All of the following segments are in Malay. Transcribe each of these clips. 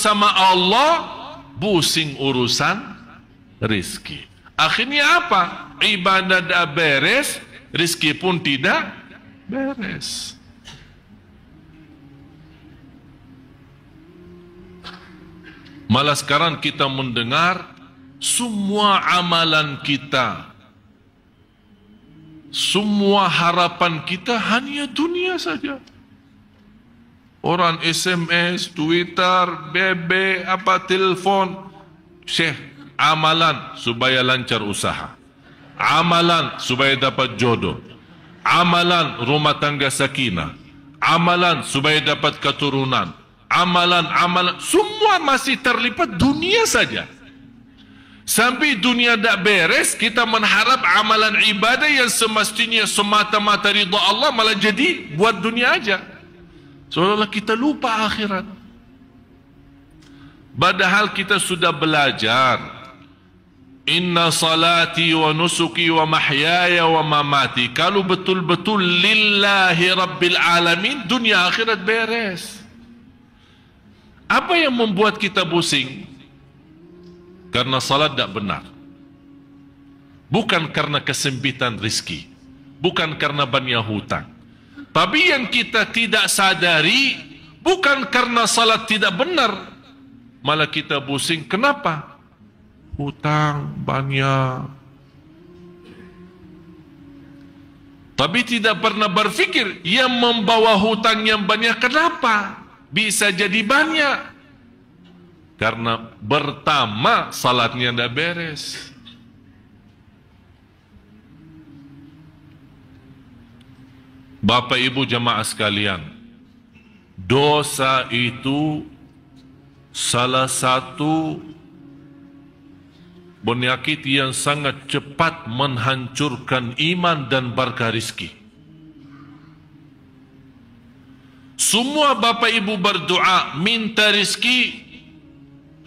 sama Allah, pusing urusan rizki. Akhirnya apa? Ibadah dah beres, rizki pun tidak beres. Malah sekarang kita mendengar semua amalan kita, semua harapan kita hanya dunia saja. Orang SMS, Twitter, BB, telefon. Syekh, amalan supaya lancar usaha. Amalan supaya dapat jodoh. Amalan rumah tangga sakinah. Amalan supaya dapat keturunan. Amalan, semua masih terlipat dunia saja. Sampai dunia tak beres, kita mengharap amalan ibadah yang semestinya semata-mata ridha Allah malah jadi buat dunia aja. Seolah-olah kita lupa akhirat. Padahal kita sudah belajar. Inna salati wa nusuki wa mahyaya wa mamati. Kalau betul-betul lillahi rabbil alamin, dunia akhirat beres. Apa yang membuat kita pusing? Karena salat tak benar. Bukan karena kesempitan rizki. Bukan karena banyak hutang. Tapi yang kita tidak sadari, bukan karena salat tidak benar, malah kita pusing. Kenapa? Hutang banyak. Tapi tidak pernah berfikir yang membawa hutang yang banyak kenapa bisa jadi banyak. Karena pertama salatnya tidak beres. Bapak Ibu jamaah sekalian, dosa itu salah satu penyakit yang sangat cepat menghancurkan iman dan berkah rizki. Semua Bapak Ibu berdoa minta rizki,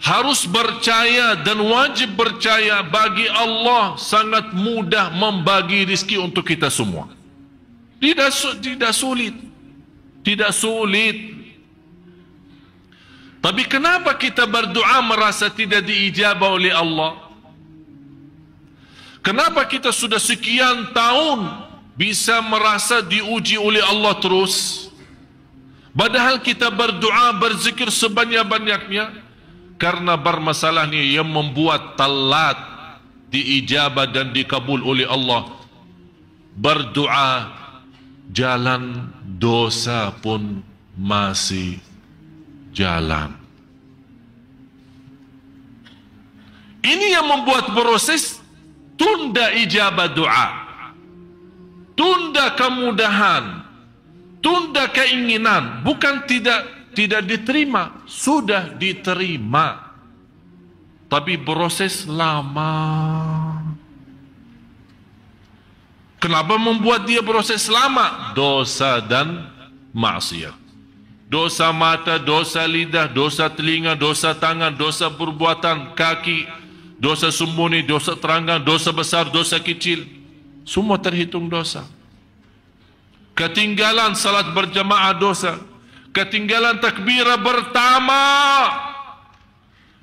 harus percaya dan wajib percaya bagi Allah sangat mudah membagi rizki untuk kita semua. Tidak sulit. Tidak sulit. Tapi kenapa kita berdoa merasa tidak diijabah oleh Allah? Kenapa kita sudah sekian tahun bisa merasa diuji oleh Allah terus? Padahal kita berdoa, berzikir sebanyak-banyaknya. Karena bermasalahnya yang membuat telat diijabah dan dikabul oleh Allah. Berdoa, jalan dosa pun masih jalan. Ini yang membuat proses tunda ijabah doa, tunda kemudahan, tunda keinginan. Bukan tidak diterima, sudah diterima, tapi proses lama. Kenapa membuat dia proses lama? Dosa dan maksiat. Dosa mata, dosa lidah, dosa telinga, dosa tangan, dosa perbuatan kaki, dosa sembunyi, dosa terangkan, dosa besar, dosa kecil. Semua terhitung dosa. Ketinggalan salat berjamaah dosa. Ketinggalan takbirah pertama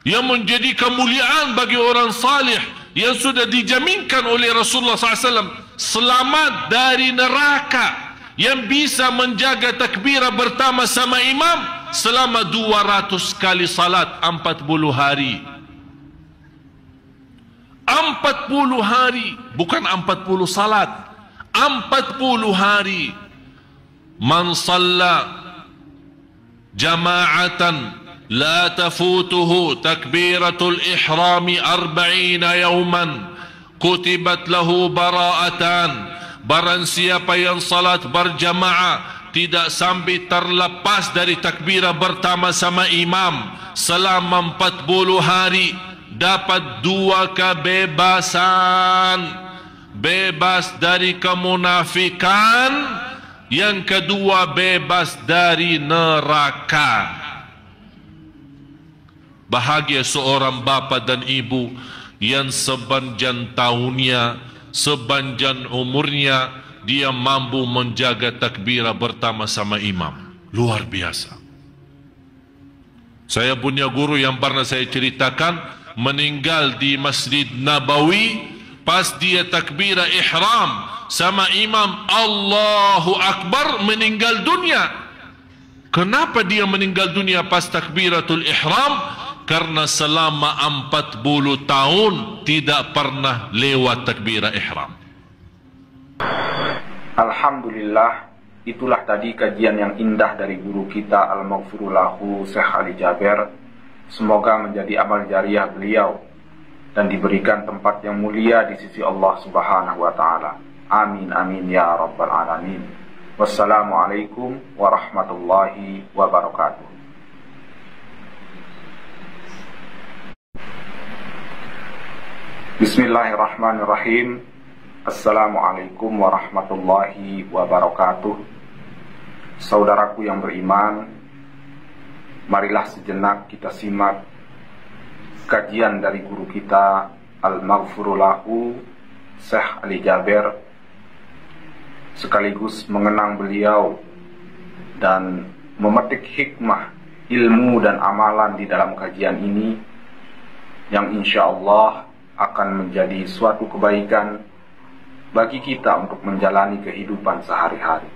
yang menjadi kemuliaan bagi orang salih yang sudah dijaminkan oleh Rasulullah SAW. Selamat dari neraka, yang bisa menjaga takbirah pertama sama imam selama 200 kali salat 40 hari. 40 hari, bukan 40 salat, 40 hari. Man shalla jama'atan la tafutuhu takbiratul ihrami 40 yawman kutibat lahu bara'atan. Barang siapa yang salat berjamaah tidak sampai terlepas dari takbirah pertama sama imam selama 40 hari, dapat 2 kebebasan. Bebas dari kemunafikan, yang kedua bebas dari neraka. Bahagia seorang bapa dan ibu yang sepanjang tahunnya, sepanjang umurnya dia mampu menjaga takbirah pertama sama imam. Luar biasa. Saya punya guru yang pernah saya ceritakan meninggal di Masjid Nabawi pas dia takbirah ihram sama imam Allahu Akbar meninggal dunia. Kenapa dia meninggal dunia pas takbiratul ihram? Karena selama 40 tahun tidak pernah lewat takbirah ihram. Alhamdulillah, itulah tadi kajian yang indah dari guru kita Al-Maghfuru Lahu Syekh Ali Jaber. Semoga menjadi amal jariah beliau dan diberikan tempat yang mulia di sisi Allah Subhanahu wa taala. Amin amin ya rabbal alamin. Wassalamualaikum warahmatullahi wabarakatuh. Bismillahirrahmanirrahim. Assalamualaikum warahmatullahi wabarakatuh. Saudaraku yang beriman, marilah sejenak kita simak kajian dari guru kita Al-Maghfuru Lahu Syekh Ali Jaber, sekaligus mengenang beliau dan memetik hikmah, ilmu dan amalan di dalam kajian ini yang insya Allah akan menjadi suatu kebaikan bagi kita untuk menjalani kehidupan sehari-hari.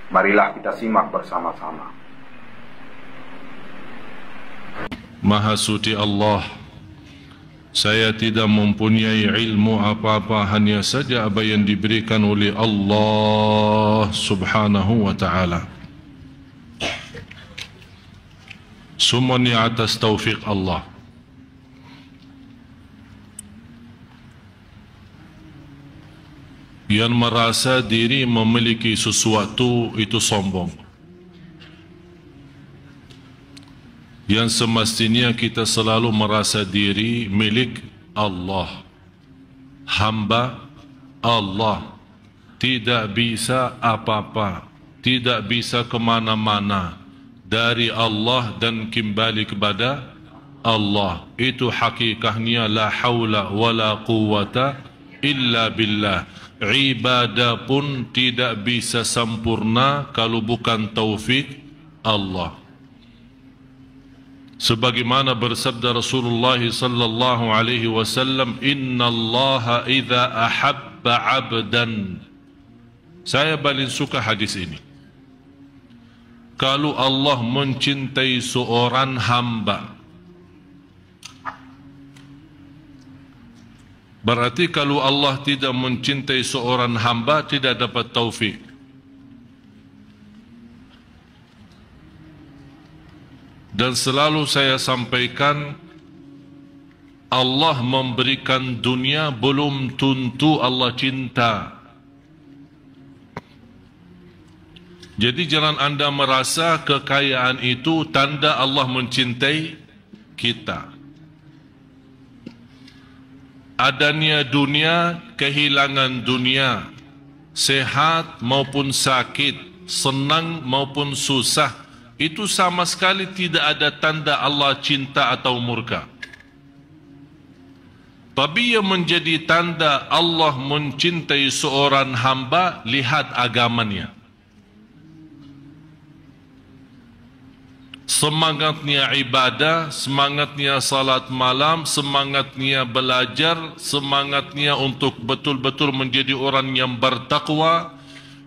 Marilah kita simak bersama-sama. Maha suci Allah, saya tidak mempunyai ilmu apa-apa, hanya saja apa yang diberikan oleh Allah Subhanahu wa ta'ala. Semuanya atas taufik Allah. Yang merasa diri memiliki sesuatu itu sombong. Yang semestinya kita selalu merasa diri milik Allah, hamba Allah, tidak bisa apa-apa, tidak bisa kemana-mana dari Allah dan kembali kepada Allah. Itu hakikatnya la haula wala quwata illa billah. Ibadah pun tidak bisa sempurna kalau bukan taufik Allah. Sebagaimana bersabda Rasulullah sallallahu alaihi wasallam, innallaha idza ahabba 'abdan. Saya paling suka hadis ini. Kalau Allah mencintai seorang hamba, berarti kalau Allah tidak mencintai seorang hamba, tidak dapat taufik. Dan selalu saya sampaikan, Allah memberikan dunia belum tentu Allah cinta. Jadi jangan anda merasa kekayaan itu tanda Allah mencintai kita. Adanya dunia, kehilangan dunia, sehat maupun sakit, senang maupun susah, itu sama sekali tidak ada tanda Allah cinta atau murka. Tapi yang menjadi tanda Allah mencintai seorang hamba, lihat agamanya. Semangatnya ibadah, semangatnya salat malam, semangatnya belajar, semangatnya untuk betul-betul menjadi orang yang bertakwa,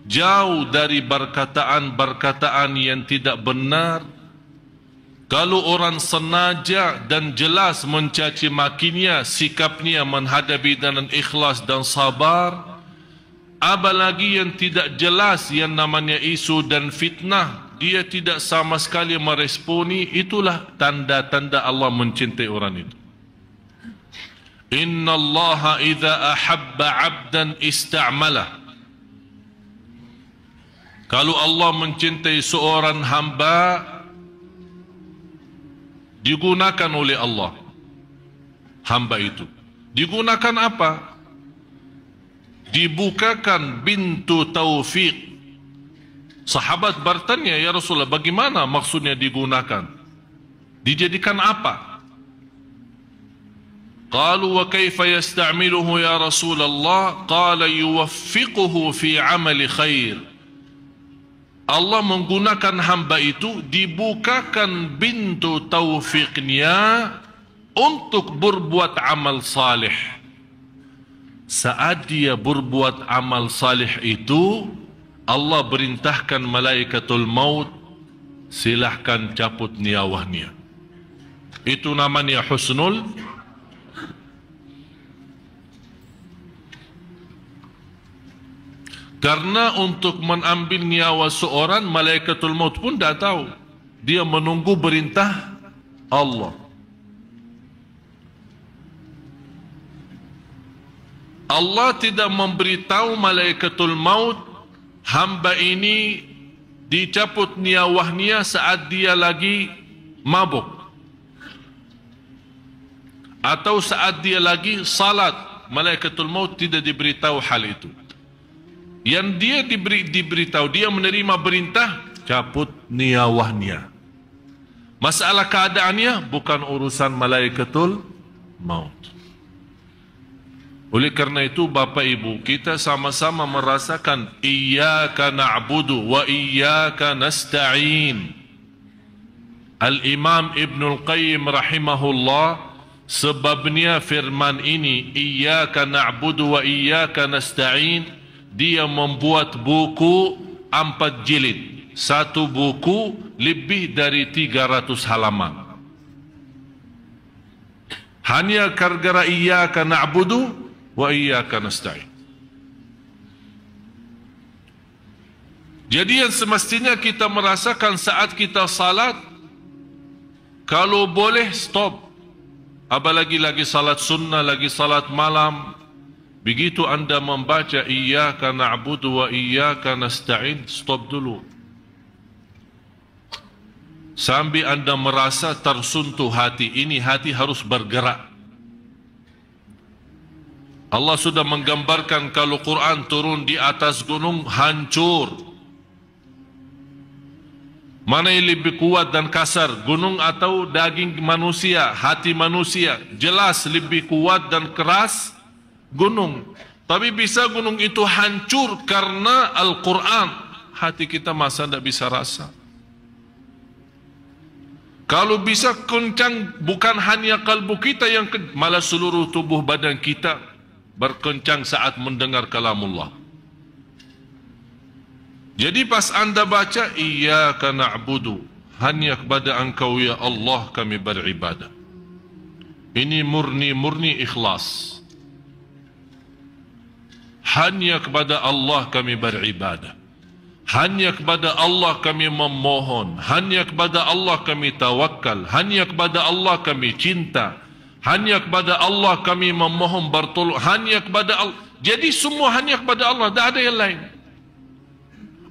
jauh dari perkataan-perkataan yang tidak benar. Kalau orang sengaja dan jelas mencaci makinya, sikapnya menghadapi dengan ikhlas dan sabar. Apalagi yang tidak jelas yang namanya isu dan fitnah, dia tidak sama sekali meresponi, itulah tanda-tanda Allah mencintai orang itu. Inna Allaha idza ahabba 'abdan ista'malah. Kalau Allah mencintai seorang hamba, digunakan oleh Allah hamba itu. Digunakan apa? Dibukakan pintu taufik. Sahabat bertanya, ya Rasulullah, bagaimana maksudnya digunakan? Dijadikan apa? Qalu wa kaifa yasta'miluhu ya Rasulullah? Qala yuwaffiquhu fi amali khair. Allah menggunakan hamba itu, dibukakan pintu taufiknya untuk berbuat amal salih. Saat dia berbuat amal salih itu, Allah perintahkan malaikatul maut, silahkan cabut nyawanya. Itu namanya husnul. Karena untuk mengambil nyawa seorang, malaikatul maut pun tak tahu. Dia menunggu perintah Allah. Allah tidak memberitahu malaikatul maut, hamba ini dicabut nyawanya saat dia lagi mabuk, atau saat dia lagi salat. Malaikatul maut tidak diberitahu hal itu. Yang dia diberitahu, dia menerima perintah, cabut nyawanya. Masalah keadaannya bukan urusan malaikatul maut. Oleh kerana itu, Bapa Ibu, kita sama-sama merasakan iyyaka na'budu wa iyyaka nasta'in. Al-Imam Ibnul Qayyim rahimahullah, sebabnya firman ini iyyaka na'budu wa iyyaka nasta'in, dia membuat buku 4 jilid. Satu buku lebih dari 300 halaman. Hanya gara-gara iyyaka na'budu wa iyyaka nasta'in. Jadi yang semestinya kita merasakan saat kita salat, kalau boleh stop. Apalagi lagi salat sunnah, lagi salat malam, begitu anda membaca iyyaka na'budu wa iyyaka nasta'in, stop dulu. Sambil anda merasa tersentuh hati, ini hati harus bergerak. Allah sudah menggambarkan kalau Quran turun di atas gunung, hancur. Mana yang lebih kuat dan kasar, gunung atau daging manusia, hati manusia? Jelas lebih kuat dan keras gunung. Tapi bisa gunung itu hancur karena Al-Quran. Hati kita masa tidak bisa rasa. Kalau bisa kencang, bukan hanya kalbu kita yang malah seluruh tubuh badan kita berkencang saat mendengar kalamullah. Jadi pas anda baca iyyaka na'budu, hanya kepada engkau ya Allah kami beribadah. Ini murni ikhlas. Hanya kepada Allah kami beribadah. Hanya kepada Allah kami memohon. Hanya kepada Allah kami tawakal. Hanya kepada Allah kami cinta. Hanya kepada Allah kami memohon bertolong. Hanya kepada Allah. Jadi semua hanya kepada Allah, tidak ada yang lain.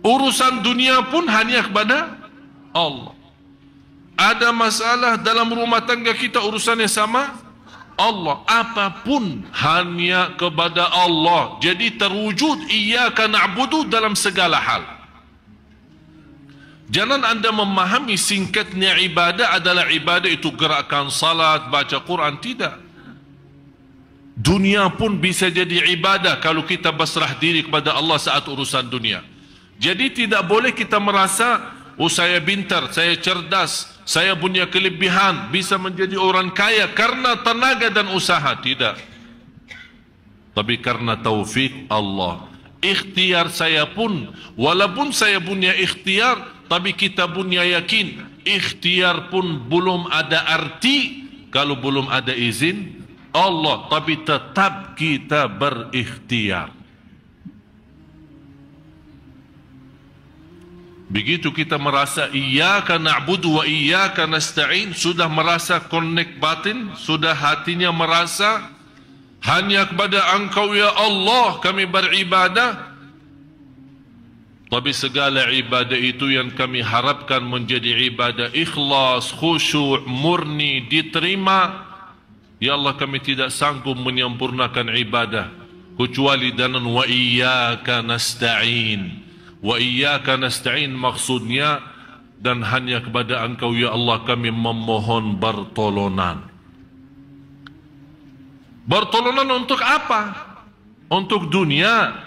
Urusan dunia pun hanya kepada Allah. Ada masalah dalam rumah tangga kita, urusannya sama Allah. Apapun hanya kepada Allah. Jadi terwujud iyyaka na'budu dalam segala hal. Jangan anda memahami singkatnya ibadah adalah ibadah itu gerakan salat, baca Quran. Tidak. Dunia pun bisa jadi ibadah kalau kita berserah diri kepada Allah saat urusan dunia. Jadi tidak boleh kita merasa, oh saya pintar, saya cerdas, saya punya kelebihan, bisa menjadi orang kaya karena tenaga dan usaha. Tidak. Tapi karena taufik Allah. Ikhtiar saya pun, walaupun saya punya ikhtiar, tapi kita punya yakin, ikhtiar pun belum ada arti kalau belum ada izin Allah. Tapi tetap kita berikhtiar. Begitu kita merasa iyyaka na'budu wa iyyaka nasta'in, sudah merasa connect batin, sudah hatinya merasa hanya kepada engkau ya Allah kami beribadah. Tapi segala ibadah itu yang kami harapkan menjadi ibadah ikhlas, khusyuk, murni, diterima. Ya Allah, kami tidak sanggup menyempurnakan ibadah kecuali dengan wa iyyaka nasta'in. Wa iyyaka nasta'in maksudnya, dan hanya kepada engkau ya Allah kami memohon pertolongan. Pertolongan untuk apa? Untuk dunia.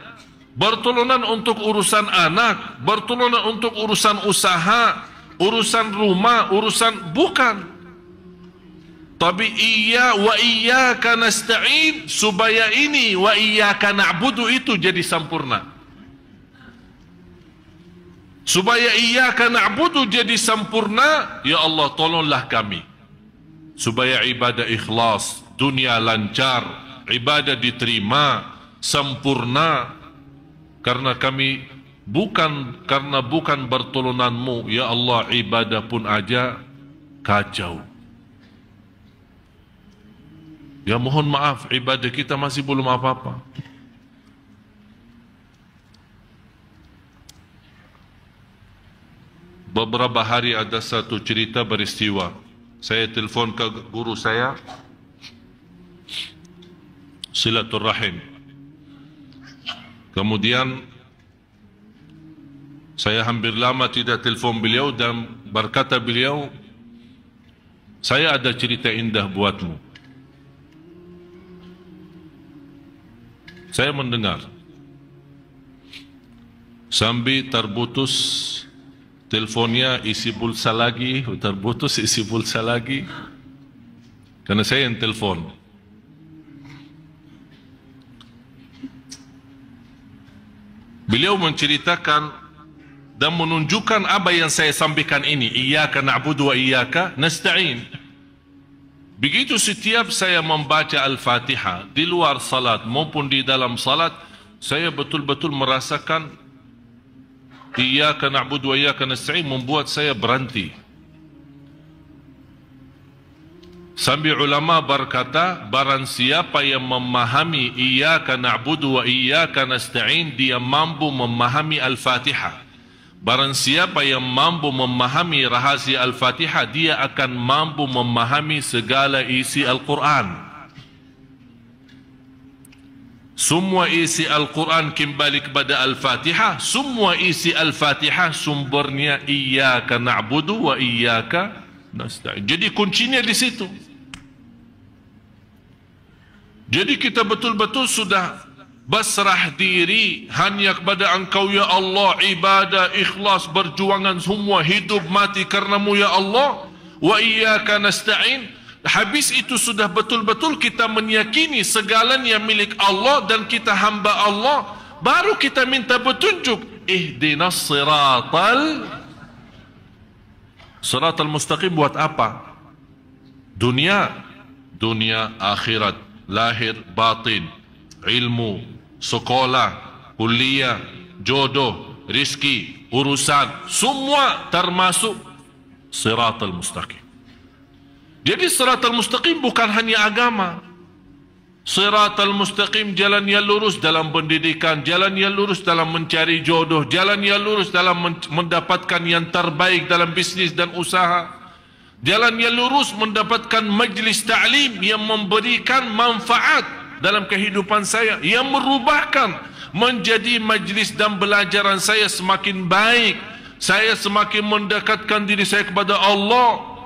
bertolongan untuk urusan anak, bertolongan untuk urusan usaha, urusan rumah, urusan bukan. Tapi wa iyyaka nasta'in, supaya ini wa iyyaka na'budu itu jadi sempurna. Supaya iyyaka na'budu jadi sempurna, ya Allah tolonglah kami. Supaya ibadah ikhlas, dunia lancar, ibadah diterima, sempurna. Karena kami bukan bertolonganmu, ya Allah, ibadah pun aja kacau. Ya mohon maaf, ibadah kita masih belum apa-apa. Beberapa hari ada satu cerita beristiwa. Saya telefon ke guru saya, silaturrahim. Kemudian saya hampir lama tidak telefon beliau dan berkata beliau, saya ada cerita indah buatmu. Saya mendengar. Sambil terputus telefonnya, isi pulsa lagi, terputus isi pulsa lagi. Karena saya yang telefon. Beliau menceritakan dan menunjukkan apa yang saya sampaikan ini. Iyyaka na'budu wa iyyaka nasta'in. Begitu setiap saya membaca Al-Fatihah di luar salat maupun di dalam salat, saya betul-betul merasakan Iyyaka na'budu wa iyyaka nasta'in membuat saya berhenti. Sambil ulama berkata, barang siapa yang memahami Iyyaka na'budu wa iyyaka nasta'in, dia mampu memahami Al-Fatihah. Barang siapa yang mampu memahami rahasia Al-Fatihah, dia akan mampu memahami segala isi Al-Quran. Semua isi Al-Quran kembali kepada Al-Fatihah. Semua isi Al-Fatihah sumbernya Iyyaka na'budu wa iyyaka nasta'in. Jadi kuncinya di situ. Jadi kita betul-betul sudah berserah diri hanya kepada Engkau ya Allah, ibadah, ikhlas, berjuangan semua, hidup mati karenamu ya Allah, wa iyyaka nasta'in. Habis itu sudah betul-betul kita meyakini segalanya milik Allah dan kita hamba Allah, baru kita minta petunjuk. Ihdinas siratal mustaqim. Buat apa? Dunia akhirat, lahir batin, ilmu, sekolah, kuliah, jodoh, rizki, urusan, semua termasuk siratal mustaqim. Jadi siratal mustaqim bukan hanya agama. Siratal mustaqim jalan yang lurus dalam pendidikan, jalan yang lurus dalam mencari jodoh, jalan yang lurus dalam mendapatkan yang terbaik dalam bisnis dan usaha, jalan yang lurus mendapatkan majlis ta'lim yang memberikan manfaat dalam kehidupan saya, yang merubahkan menjadi majlis dan belajaran saya semakin baik, saya semakin mendekatkan diri saya kepada Allah,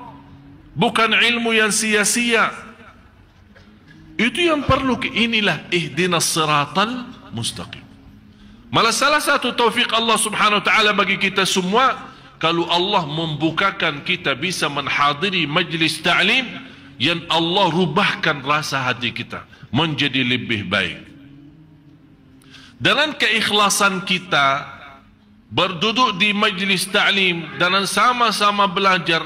bukan ilmu yang sia-sia. Itu yang perlu. Inilah ihdinas siratal mustaqim. Malah salah satu taufik Allah subhanahu wa ta'ala bagi kita semua, kalau Allah membukakan kita bisa menghadiri majlis ta'lim yang Allah rubahkan rasa hati kita menjadi lebih baik. Dengan keikhlasan kita berduduk di majlis ta'lim dan sama-sama belajar,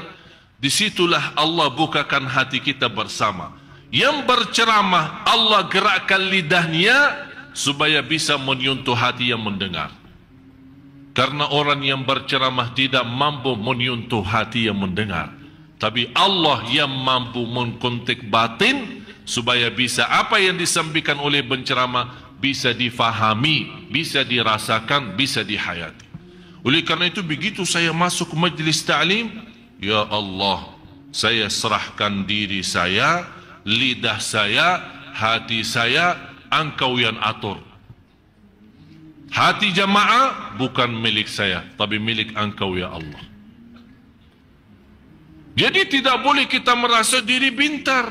disitulah Allah bukakan hati kita bersama. Yang berceramah Allah gerakkan lidahnya supaya bisa menyentuh hati yang mendengar. Karena orang yang berceramah tidak mampu menyentuh hati yang mendengar, tapi Allah yang mampu mengkontak batin supaya bisa apa yang disampaikan oleh penceramah bisa difahami, bisa dirasakan, bisa dihayati. Oleh karena itu begitu saya masuk majlis ta'lim, ya Allah, saya serahkan diri saya, lidah saya, hati saya, Engkau yang atur. Hati jamaah bukan milik saya, tapi milik Engkau ya Allah. Jadi tidak boleh kita merasa diri pintar.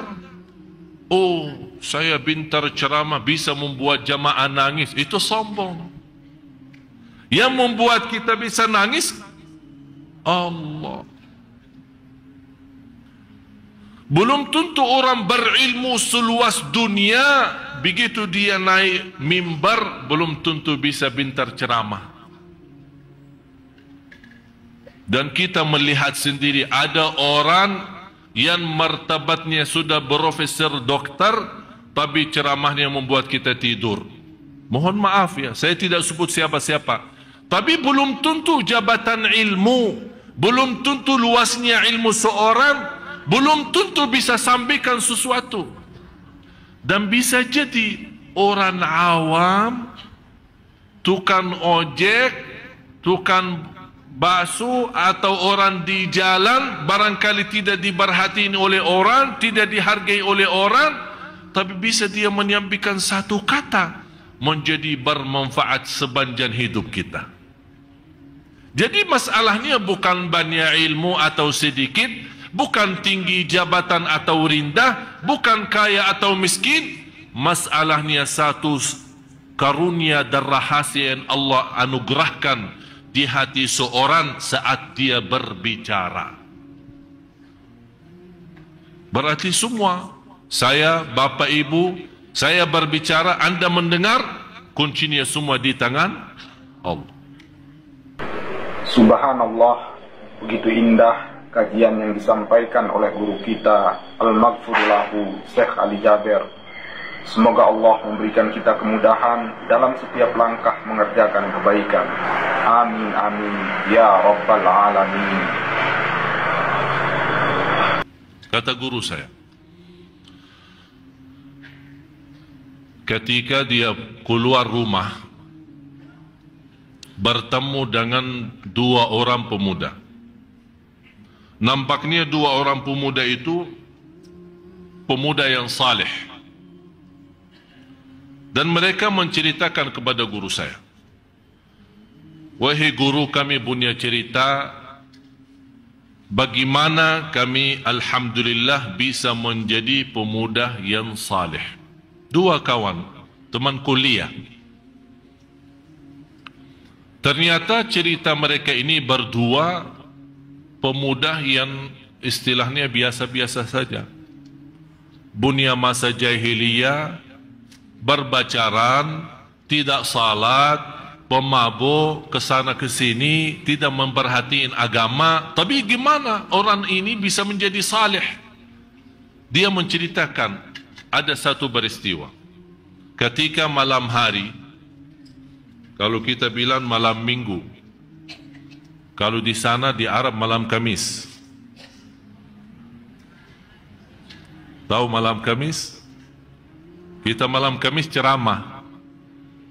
Oh, saya pintar ceramah bisa membuat jamaah nangis. Itu sombong. Yang membuat kita bisa nangis Allah. Belum tentu orang berilmu seluas dunia, begitu dia naik mimbar, belum tentu bisa pintar ceramah. Dan kita melihat sendiri ada orang yang martabatnya sudah profesor doktor, tapi ceramahnya membuat kita tidur. Mohon maaf ya, saya tidak sebut siapa-siapa. Tapi belum tentu jabatan ilmu, belum tentu luasnya ilmu seorang, belum tentu bisa sampaikan sesuatu. Dan bisa jadi orang awam, tukang ojek, tukang bakso, atau orang di jalan barangkali tidak diperhatiin oleh orang, tidak dihargai oleh orang, tapi bisa dia menyampaikan satu kata menjadi bermanfaat sepanjang hidup kita. Jadi masalahnya bukan banyak ilmu atau sedikit, bukan tinggi jabatan atau rendah, bukan kaya atau miskin. Masalahnya satu karunia dan rahasia yang Allah anugerahkan di hati seorang saat dia berbicara. Berarti semua, saya, Bapak Ibu, saya berbicara, Anda mendengar, kuncinya semua di tangan Allah. Subhanallah, begitu indah kajian yang disampaikan oleh guru kita Al-Maghfur Lahu Syekh Ali Jaber. Semoga Allah memberikan kita kemudahan dalam setiap langkah mengerjakan kebaikan. Amin amin ya rabbal alamin. Kata guru saya, ketika dia keluar rumah bertemu dengan dua orang pemuda. Nampaknya dua orang pemuda itu pemuda yang saleh. Dan mereka menceritakan kepada guru saya, wahai guru, kami punya cerita bagaimana kami alhamdulillah bisa menjadi pemuda yang saleh. Dua kawan, teman kuliah. Ternyata cerita mereka ini berdua pemuda yang istilahnya biasa-biasa saja. Bunya masa jahiliyah, berbacaran, tidak salat, pemabuk, kesana kesini, tidak memperhatiin agama. Tapi gimana orang ini bisa menjadi saleh? Dia menceritakan ada satu peristiwa. Ketika malam hari, kalau kita bilang malam minggu, kalau di sana di Arab malam Kamis. Tahu malam Kamis? Kita malam Kamis ceramah.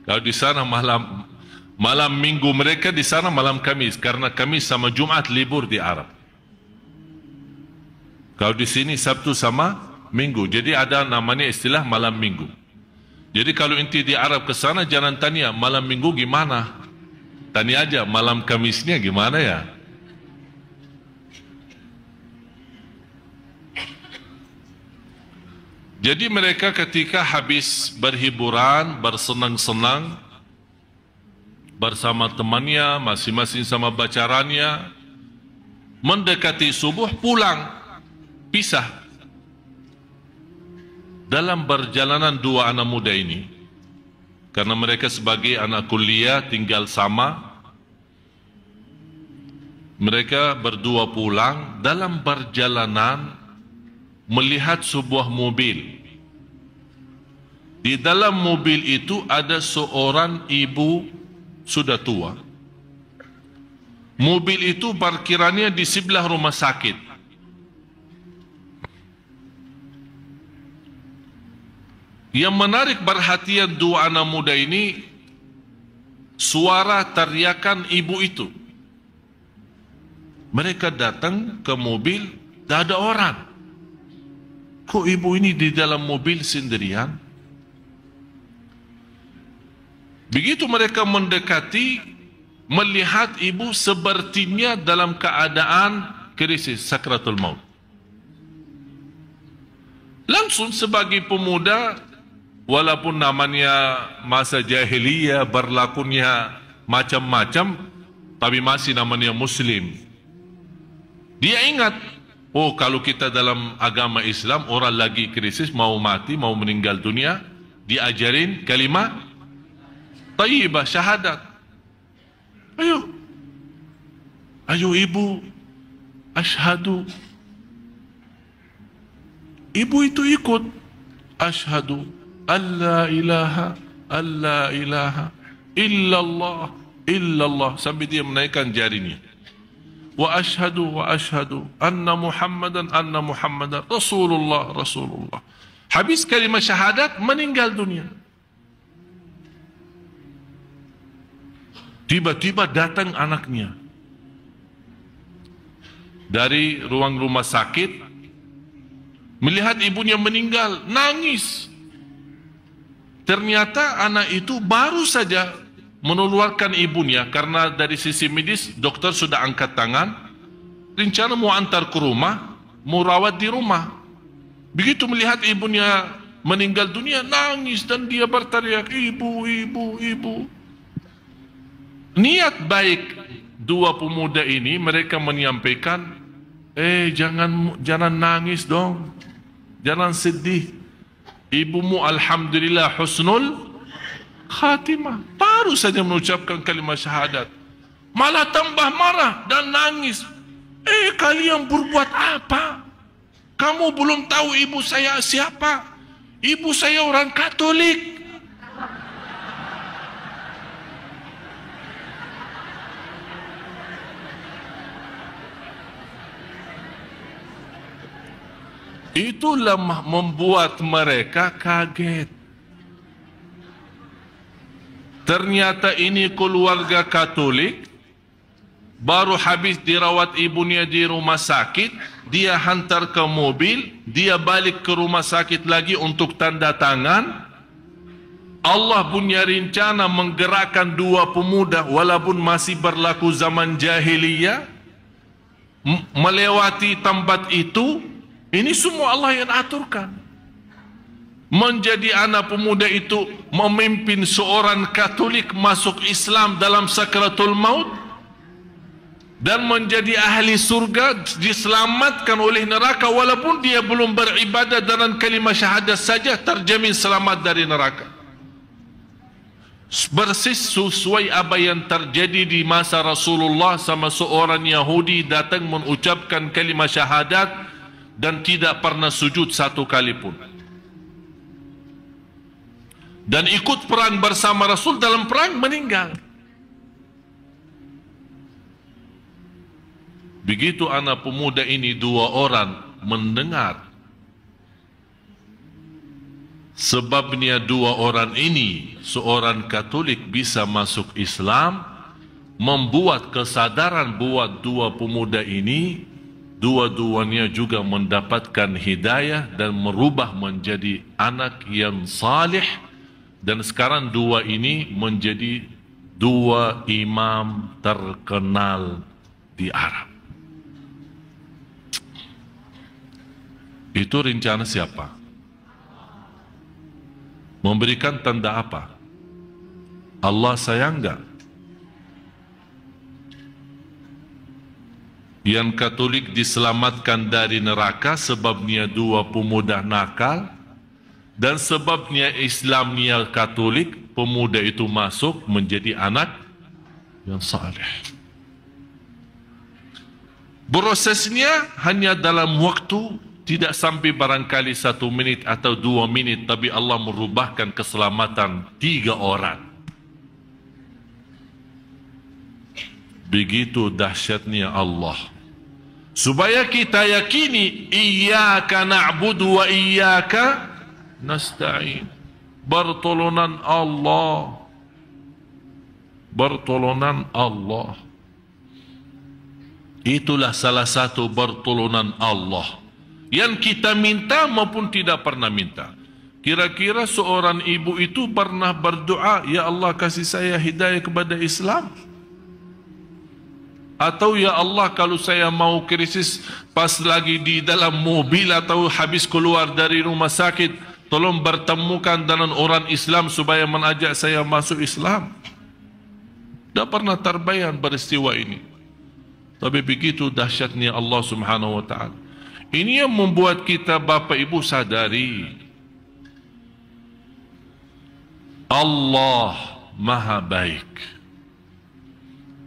Kalau di sana malam minggu, mereka di sana malam Kamis, karena Kamis sama Jumat libur di Arab. Kalau di sini Sabtu sama Minggu, jadi ada namanya istilah malam minggu. Jadi kalau inti di Arab ke sana jangan tanya malam minggu gimana, tanya aja malam Kamisnya gimana ya. Jadi mereka ketika habis berhiburan, bersenang-senang bersama temannya, masing-masing sama bacarannya, mendekati subuh pulang, pisah. Dalam perjalanan dua anak muda ini, karena mereka sebagai anak kuliah tinggal sama, mereka berdua pulang. Dalam perjalanan melihat sebuah mobil. Di dalam mobil itu ada seorang ibu sudah tua. Mobil itu parkirannya di sebelah rumah sakit. Yang menarik perhatian dua anak muda ini, suara teriakan ibu itu. Mereka datang ke mobil, tidak ada orang. Kok ibu ini di dalam mobil sendirian? Begitu mereka mendekati, melihat ibu sepertinya dalam keadaan krisis sakratul maut. Langsung sebagai pemuda, walaupun namanya masa jahiliyah, berlakunya macam-macam, tapi masih namanya Muslim. Dia ingat, oh kalau kita dalam agama Islam, orang lagi krisis, mau mati, mau meninggal dunia, diajarin kalimat thayyibah, syahadat. Ayo ibu, asyhadu. Ibu itu ikut, asyhadu alla ilaha illallah, sampai dia menaikkan jarinya. Wa asyhadu anna Muhammadan Rasulullah. Habis kalimat syahadat, meninggal dunia. Tiba-tiba datang anaknya dari ruang rumah sakit, melihat ibunya meninggal, nangis. Ternyata anak itu baru saja mengeluarkan ibunya, karena dari sisi medis dokter sudah angkat tangan, rencana mau antar ke rumah, mau rawat di rumah. Begitu melihat ibunya meninggal dunia, nangis dan dia berteriak, ibu. Niat baik dua pemuda ini, mereka menyampaikan, jangan nangis dong, jangan sedih. Ibumu alhamdulillah husnul khatimah, baru saja mengucapkan kalimat syahadat, malah tambah marah dan nangis. Kalian berbuat apa? Kamu belum tahu ibu saya siapa? Ibu saya orang Katolik. Itulah membuat mereka kaget. Ternyata ini keluarga Katolik, baru habis dirawat ibunya di rumah sakit, dia hantar ke mobil, dia balik ke rumah sakit lagi untuk tanda tangan. Allah punya rencana menggerakkan dua pemuda, walaupun masih berlaku zaman jahiliyah, melewati tempat itu. Ini semua Allah yang aturkan. Menjadi anak pemuda itu memimpin seorang Katolik masuk Islam dalam sakratul maut, dan menjadi ahli surga, diselamatkan oleh neraka, walaupun dia belum beribadah dengan kalimat syahadat saja, terjamin selamat dari neraka. Persis sesuai apa yang terjadi di masa Rasulullah, sama seorang Yahudi datang mengucapkan kalimat syahadat dan tidak pernah sujud satu kali pun, dan ikut perang bersama Rasul, dalam perang meninggal. Begitu anak pemuda ini dua orang mendengar, sebabnya dua orang ini, seorang Katolik bisa masuk Islam, membuat kesadaran buat dua pemuda ini, dua-duanya juga mendapatkan hidayah dan merubah menjadi anak yang salih. Dan sekarang dua ini menjadi dua imam terkenal di Arab. Itu rencana siapa? Memberikan tanda apa? Allah sayang enggak? Yang Katolik diselamatkan dari neraka sebabnya dua pemuda nakal, dan sebabnya Islamnya Katolik, pemuda itu masuk menjadi anak yang saleh. Prosesnya hanya dalam waktu tidak sampai barangkali 1 menit atau 2 menit, tapi Allah merubahkan keselamatan 3 orang. Begitu dahsyatnya Allah. Supaya kita yakini, iyyaka na'budu wa iyyaka nasta'in. Pertolongan Allah. Pertolongan Allah. Itulah salah satu pertolongan Allah yang kita minta maupun tidak pernah minta. Kira-kira seorang ibu itu pernah berdoa, ya Allah kasih saya hidayah kepada Islam? Atau ya Allah kalau saya mau krisis pas lagi di dalam mobil atau habis keluar dari rumah sakit, tolong bertemukan dengan orang Islam supaya mengajak saya masuk Islam. Tidak pernah terbayang peristiwa ini. Tapi begitu dahsyatnya Allah Subhanahu wa ta'ala. Ini yang membuat kita Bapak Ibu sadari Allah Maha baik.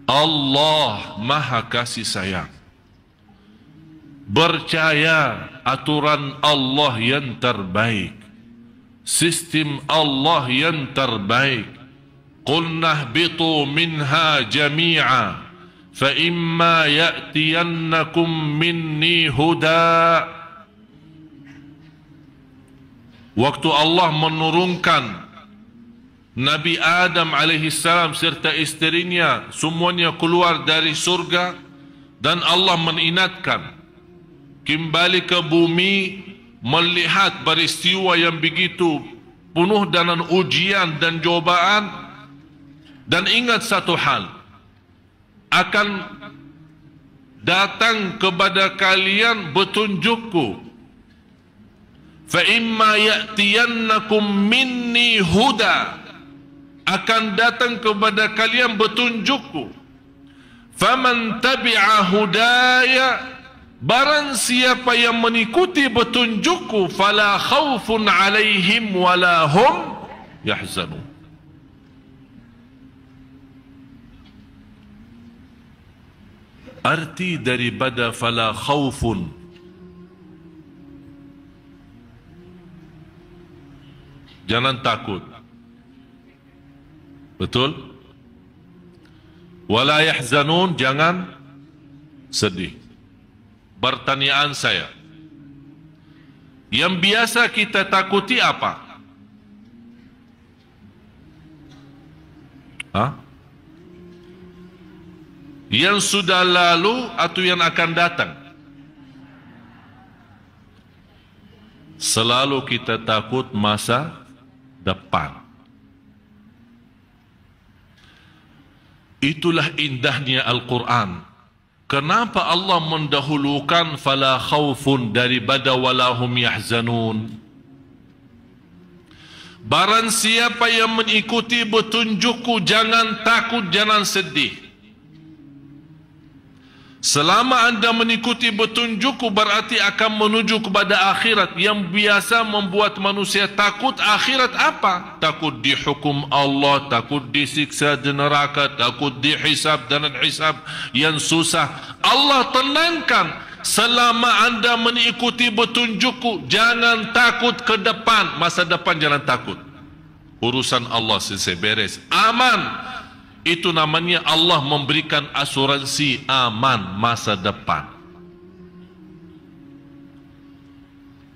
Allah Maha kasih sayang. Percaya aturan Allah yang terbaik, sistem Allah yang terbaik. Qulna ihbitu minha jami'a fa imma ya'tiyannakum minni huda. Waktu Allah menurunkan Nabi Adam alaihissalam serta isterinya semuanya keluar dari surga, dan Allah mengingatkan kembali ke bumi melihat peristiwa yang begitu penuh dengan ujian dan cobaan, dan ingat satu hal, akan datang kepada kalian petunjukku. Fa imma ya'tiyannakum minni huda, akan datang kepada kalian petunjukku. Faman tabi'a hudaya, barang siapa yang mengikuti petunjukku, fala khaufun alaihim wala hum yahzanun. Arti daripada fala khaufun, jangan takut. Betul? Wala yahzanun, jangan sedih. Pertanyaan saya, yang biasa kita takuti apa? Yang sudah lalu atau yang akan datang? Selalu kita takut masa depan. Itulah indahnya Al-Quran. Kenapa Allah mendahulukan fala khaufun daripada walahum yahzanun? Barang siapa yang mengikuti petunjukku, jangan takut, jangan sedih. Selama anda mengikuti petunjukku, berarti akan menuju kepada akhirat. Yang biasa membuat manusia takut akhirat apa? Takut dihukum Allah, takut disiksa di neraka, takut dihisab dan hisab yang susah. Allah tenangkan, selama anda mengikuti petunjukku, jangan takut ke depan. Masa depan jangan takut. Urusan Allah selesai, beres, aman. Itu namanya Allah memberikan asuransi aman masa depan.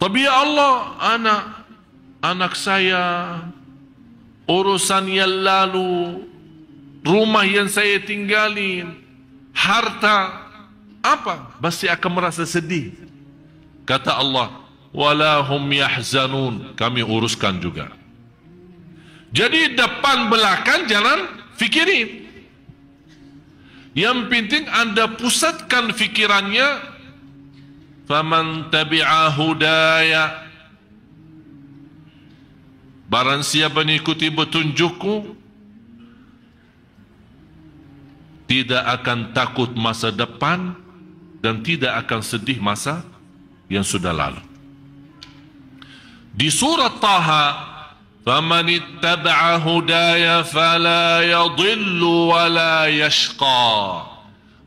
Tapi ya Allah, anak saya, urusan yang lalu, rumah yang saya tinggalin, harta, apa? Pasti akan merasa sedih. Kata Allah, walahum yahzanun, kami uruskan juga. Jadi depan belakang jangan fikirin. Yang penting anda pusatkan fikirannya. Faman tabi'a hudaya, barang siapa mengikuti petunjukku, tidak akan takut masa depan dan tidak akan sedih masa yang sudah lalu. Di surat Taha, فَمَنِ اتَّبَعَ هُدَايَ فَلَا يَضِلُّ وَلَا يَشْقَى.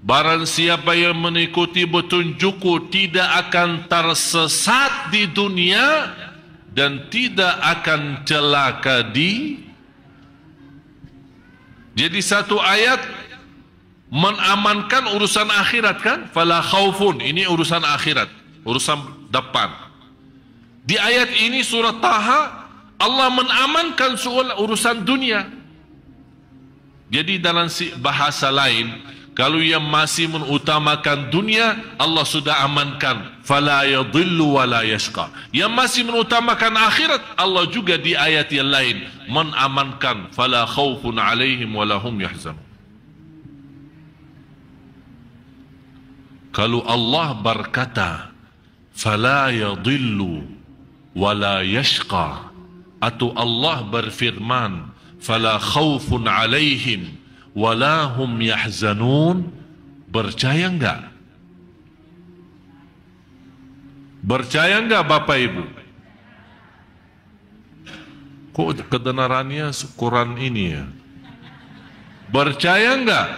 Barang siapa yang mengikuti petunjukku tidak akan tersesat di dunia dan tidak akan celaka di. Jadi satu ayat menamankan urusan akhirat kan? Fala khaufun, ini urusan akhirat, urusan depan. Di ayat ini surat Taha, Allah menamankan soal urusan dunia. Jadi dalam bahasa lain, kalau yang masih mengutamakan dunia, Allah sudah amankan. Fala yadhillu wa la yashqa. Yang masih mengutamakan akhirat, Allah juga di ayat yang lain menamankan. Fala khawfun alaihim wa lahum yahzanun. Kalau Allah berkata, fala yadhillu wa la yashqa, atau Allah berfirman, fala khawfun alaihim wala hum yahzanun. Percaya enggak? Percaya enggak Bapak Ibu? Kok kebenarannya Quran ini ya? Percaya enggak?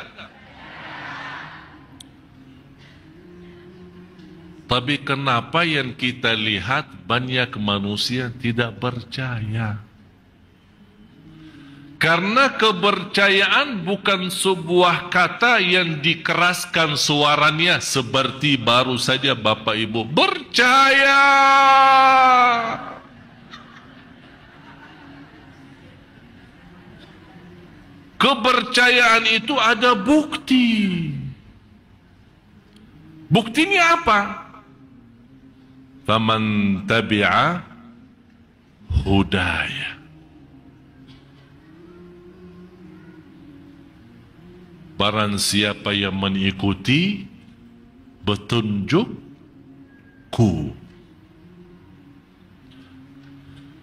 Tapi kenapa yang kita lihat banyak manusia tidak percaya? Karena kepercayaan bukan sebuah kata yang dikeraskan suaranya seperti baru saja Bapak Ibu percaya. Kepercayaan itu ada bukti. Buktinya apa? Faman tabi'a hudaya. Barang siapa yang mengikuti petunjukku.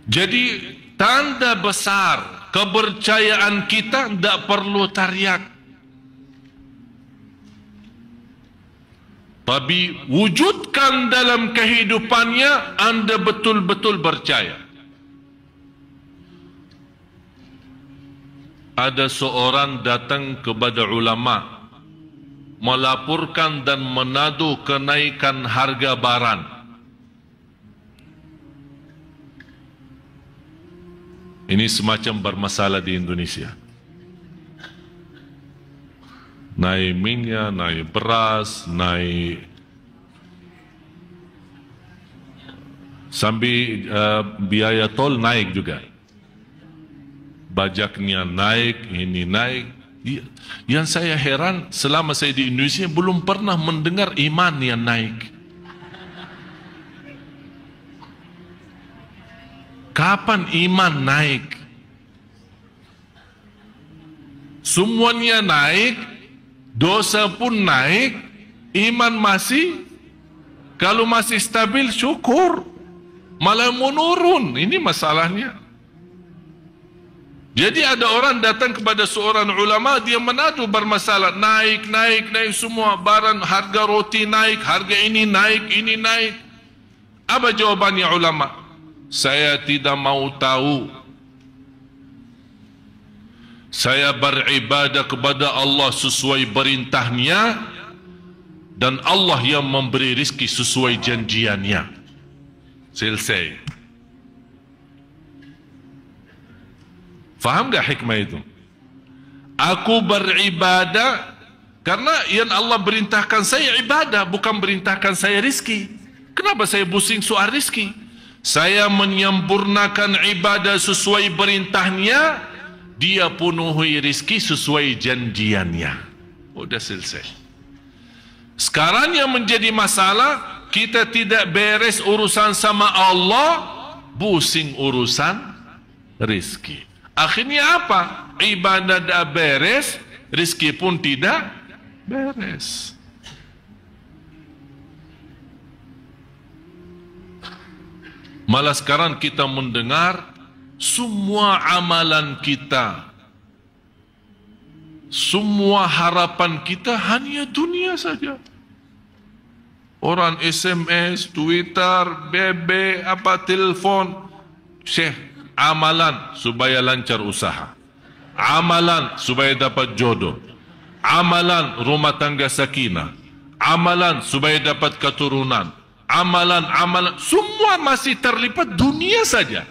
Jadi tanda besar kepercayaan kita tidak perlu tariak. Tapi wujudkan dalam kehidupannya Anda betul-betul percaya. Ada seorang datang kepada ulama melaporkan dan menadu kenaikan harga barang. Ini semacam bermasalah di Indonesia. Naik minyak, naik beras, naik sambil biaya tol naik juga. Bajaknya naik, ini naik. Yang saya heran, selama saya di Indonesia belum pernah mendengar iman yang naik. Kapan iman naik? Semuanya naik, dosa pun naik, iman masih, kalau masih stabil syukur, malah menurun. Ini masalahnya. Jadi ada orang datang kepada seorang ulama, dia menadu bermasalah, naik semua barang, harga roti naik, harga ini naik. Apa jawabannya ulama? Saya tidak mau tahu. Saya beribadah kepada Allah sesuai perintahnya, dan Allah yang memberi rezeki sesuai janjiannya. Selesai. Faham gak hikmah itu? Aku beribadah karena yang Allah perintahkan saya ibadah, bukan perintahkan saya rizki. Kenapa saya pusing soal rizki? Saya menyempurnakan ibadah sesuai perintahnya, dia penuhi rizki sesuai janjiannya. Udah selesai. Sekarang yang menjadi masalah, kita tidak beres urusan sama Allah, pusing urusan rizki. Akhirnya apa? Ibadah dah beres, rizki pun tidak beres. Malah sekarang kita mendengar semua amalan kita, semua harapan kita hanya dunia saja. Orang SMS, Twitter, BB, telepon, Syekh, amalan supaya lancar usaha, amalan supaya dapat jodoh, amalan rumah tangga sakinah, amalan supaya dapat keturunan, amalan, semua masih terlibat dunia saja.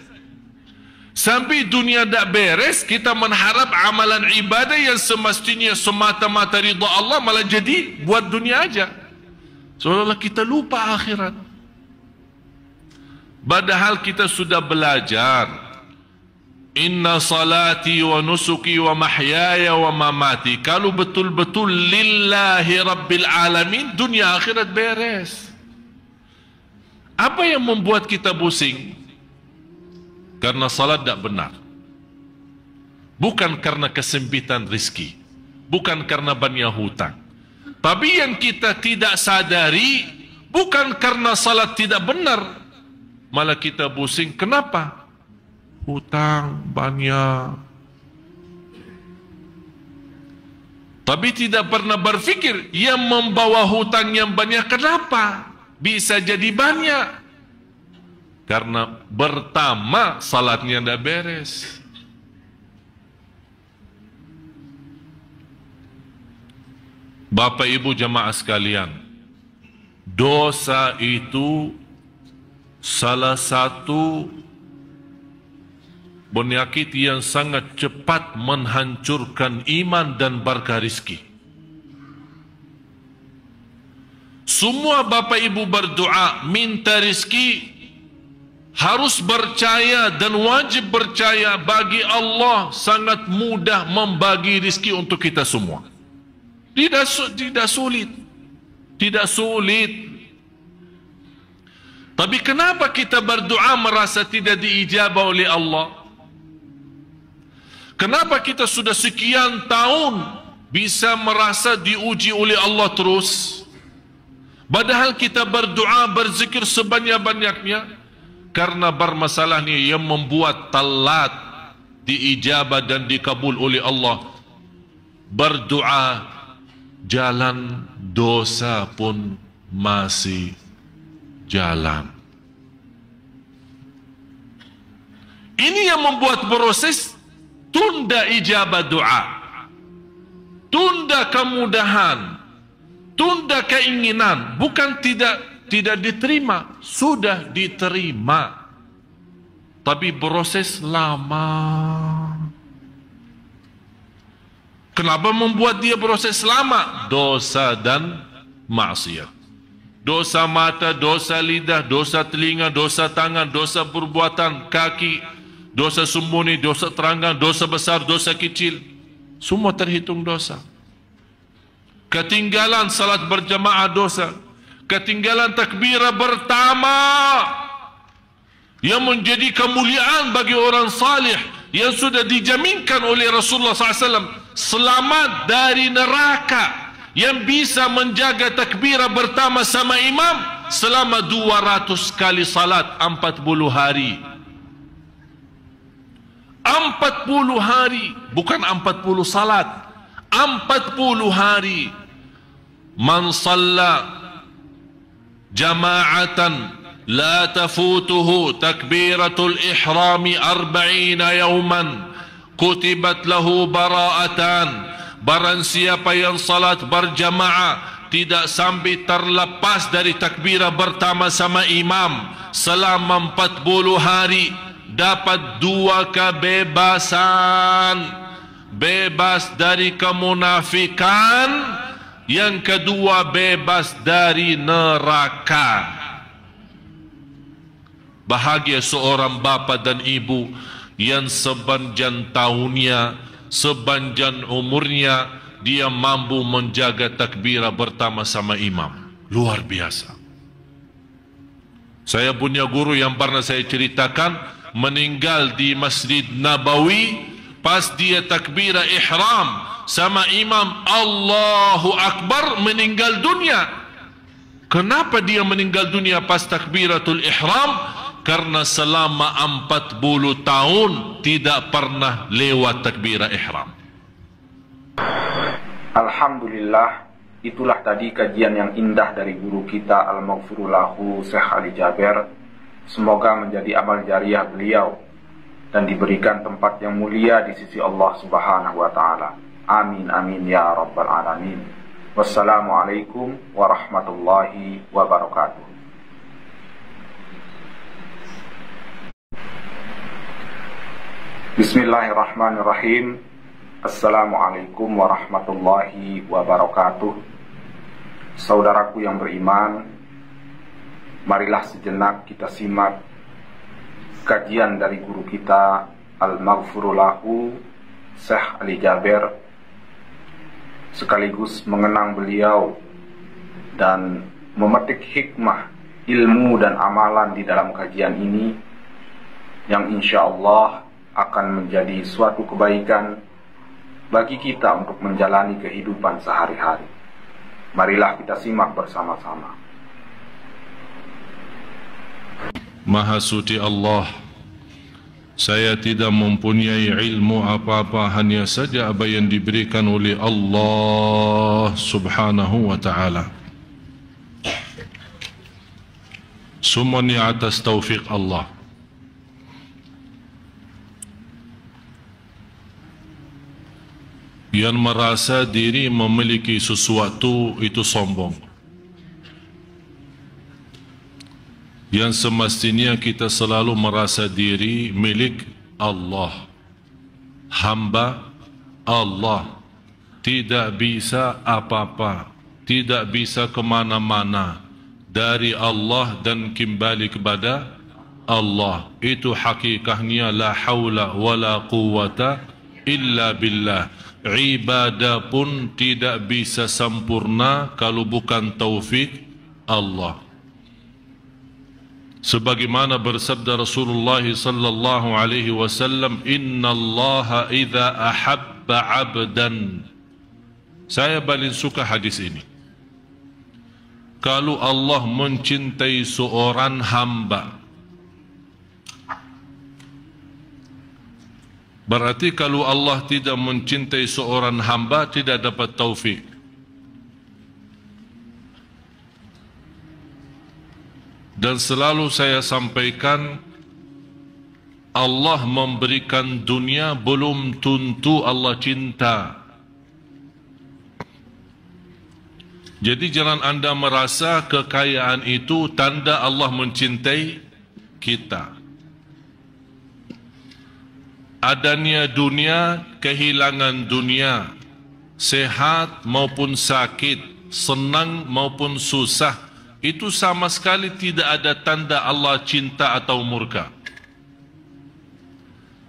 Sampai dunia tak beres, kita mengharap amalan ibadah yang semestinya semata-mata ridha Allah malah jadi buat dunia aja. Seolah-olah kita lupa akhirat. Padahal kita sudah belajar. Inna salati wa nusuki wa mahyaya wa mamati. Kalau betul-betul lillahi rabbil alamin, dunia akhirat beres. Apa yang membuat kita pusing? Karena salat tak benar. Bukan karena kesempitan rizki, bukan karena banyak hutang. Tapi yang kita tidak sadari, bukan karena salat tidak benar, malah kita pusing. Kenapa? Hutang banyak. Tapi tidak pernah berfikir yang membawa hutang yang banyak kenapa bisa jadi banyak. Karena pertama salatnya tidak beres. Bapak ibu jamaah sekalian, dosa itu salah satu penyakit yang sangat cepat menghancurkan iman dan berkah rizki. Semua bapak ibu berdoa minta rizki, harus percaya dan wajib percaya bagi Allah sangat mudah membagi rizki untuk kita semua. Tidak sulit. Tidak sulit. Tapi kenapa kita berdoa merasa tidak diijabah oleh Allah? Kenapa kita sudah sekian tahun bisa merasa diuji oleh Allah terus? Padahal kita berdoa, berzikir sebanyak-banyaknya. Karena bermasalahnya yang membuat telat diijabah dan dikabul oleh Allah. Berdoa, jalan dosa pun masih jalan. Ini yang membuat proses tunda ijabah doa, tunda kemudahan, tunda keinginan. Bukan tidak diterima, sudah diterima, tapi proses lama. Kenapa membuat dia proses lama? Dosa dan maksiat. Dosa mata, dosa lidah, dosa telinga, dosa tangan, dosa perbuatan kaki, dosa sembunyi, dosa terangkan, dosa besar, dosa kecil, semua terhitung dosa. Ketinggalan salat berjamaah dosa, ketinggalan takbirah pertama yang menjadi kemuliaan bagi orang salih yang sudah dijaminkan oleh Rasulullah SAW, selamat dari neraka, yang bisa menjaga takbirah pertama sama imam selama 200 kali salat 40 hari. 40 hari, bukan 40 salat, 40 hari. Man shalla jama'atan la tafutuhu takbiratul ihrami 40 yawman kutibat lahu bara'atan. Barang siapa yang salat berjamaah tidak sampai terlepas dari takbirah pertama sama imam selama 40 hari, dapat 2 kebebasan. Bebas dari kemunafikan, yang kedua bebas dari neraka. Bahagia seorang bapa dan ibu yang sepanjang tahunnya, sepanjang umurnya dia mampu menjaga takbirah pertama sama imam. Luar biasa. Saya punya guru yang pernah saya ceritakan, meninggal di Masjid Nabawi pas dia takbirah ihram sama imam Allahu Akbar, meninggal dunia. Kenapa dia meninggal dunia pas takbiratul ihram? Karena selama 40 tahun tidak pernah lewat takbirah ihram. Alhamdulillah, itulah tadi kajian yang indah dari guru kita Al-Maghfurullahu Syekh Ali Jaber. Semoga menjadi amal jariah beliau dan diberikan tempat yang mulia di sisi Allah Subhanahu wa taala. Amin amin ya rabbal alamin. Wassalamualaikum warahmatullahi wabarakatuh. Bismillahirrahmanirrahim. Assalamualaikum warahmatullahi wabarakatuh. Saudaraku yang beriman, marilah sejenak kita simak kajian dari guru kita Al-Maghfurullahu Syekh Ali Jaber, sekaligus mengenang beliau dan memetik hikmah, ilmu dan amalan di dalam kajian ini yang insya Allah akan menjadi suatu kebaikan bagi kita untuk menjalani kehidupan sehari-hari. Marilah kita simak bersama-sama. Maha suci Allah, Saya tidak mempunyai ilmu apa-apa, hanya saja apa yang diberikan oleh Allah Subhanahu wa ta'ala. Semuanya atas taufik Allah. Yang merasa diri memiliki sesuatu itu sombong. Yang semestinya kita selalu merasa diri milik Allah, hamba Allah, tidak bisa apa-apa, tidak bisa kemana-mana dari Allah dan kembali kepada Allah. Itu hakikatnya la hawla wa la quwwata illa billah. Ibadah pun tidak bisa sempurna kalau bukan taufik Allah. Sebagaimana bersabda Rasulullah sallallahu alaihi wasallam, innallaha idza ahabba 'abdan. Saya paling suka hadis ini. Kalau Allah mencintai seorang hamba, berarti kalau Allah tidak mencintai seorang hamba, tidak dapat taufik. Dan selalu saya sampaikan, Allah memberikan dunia belum tentu Allah cinta. Jadi jangan anda merasa kekayaan itu tanda Allah mencintai kita. Adanya dunia, kehilangan dunia, sehat maupun sakit, senang maupun susah, itu sama sekali tidak ada tanda Allah cinta atau murka.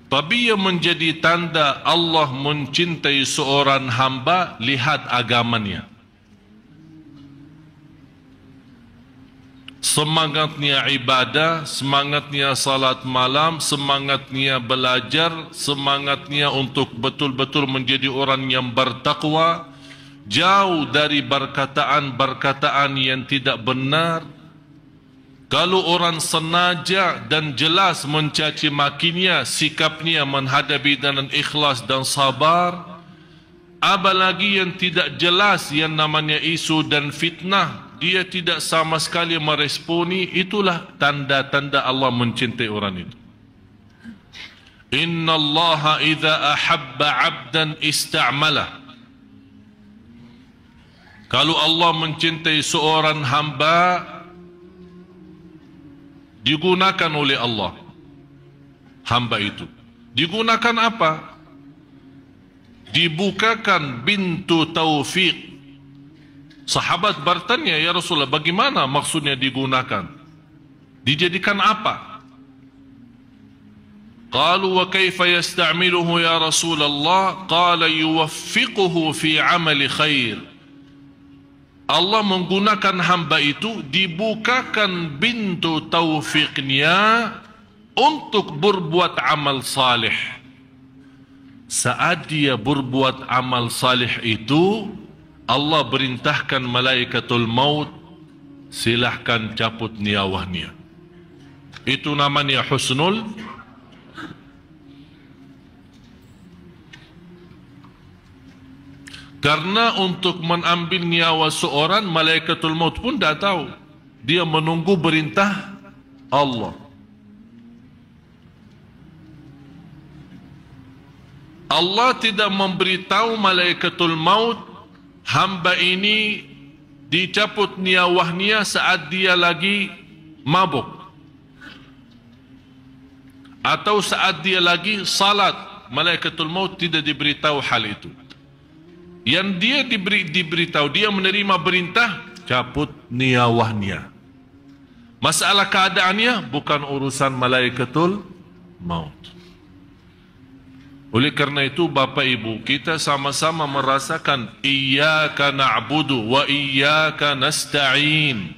Tapi yang menjadi tanda Allah mencintai seorang hamba, lihat agamanya. Semangatnya ibadah, semangatnya salat malam, semangatnya belajar, semangatnya untuk betul-betul menjadi orang yang bertakwa, jauh dari perkataan-perkataan yang tidak benar. Kalau orang sengaja dan jelas mencaci makinya, sikapnya menghadapi dengan ikhlas dan sabar. Apalagi yang tidak jelas yang namanya isu dan fitnah, dia tidak sama sekali meresponi, itulah tanda-tanda Allah mencintai orang itu. Inna Allaha idza ahabba 'abdan ista'malah. Kalau Allah mencintai seorang hamba, digunakan oleh Allah hamba itu. Digunakan apa? Dibukakan pintu taufik. Sahabat bertanya, ya Rasulullah, bagaimana maksudnya digunakan? Dijadikan apa? Qalu wa kaifa yasta'miluhu ya Rasulullah? Qala yuwaffiquhu fi 'amali khair. Allah menggunakan hamba itu, dibukakan pintu taufiknya untuk berbuat amal salih. Saat dia berbuat amal salih itu, Allah perintahkan malaikatul maut, silahkan cabut nyawanya. Itu namanya husnul. Karena untuk mengambil nyawa seorang, malaikatul maut pun tidak tahu. Dia menunggu perintah Allah. Allah tidak memberitahu malaikatul maut, hamba ini dicabut nyawanya saat dia lagi mabuk, atau saat dia lagi salat. Malaikatul maut tidak diberitahu hal itu. Yang dia diberitahu, dia menerima perintah, cabut nyawanya. Masalah keadaannya bukan urusan malaikatul maut. Oleh kerana itu, Bapak Ibu, kita sama-sama merasakan iyyaka na'budu wa iyyaka nasta'in.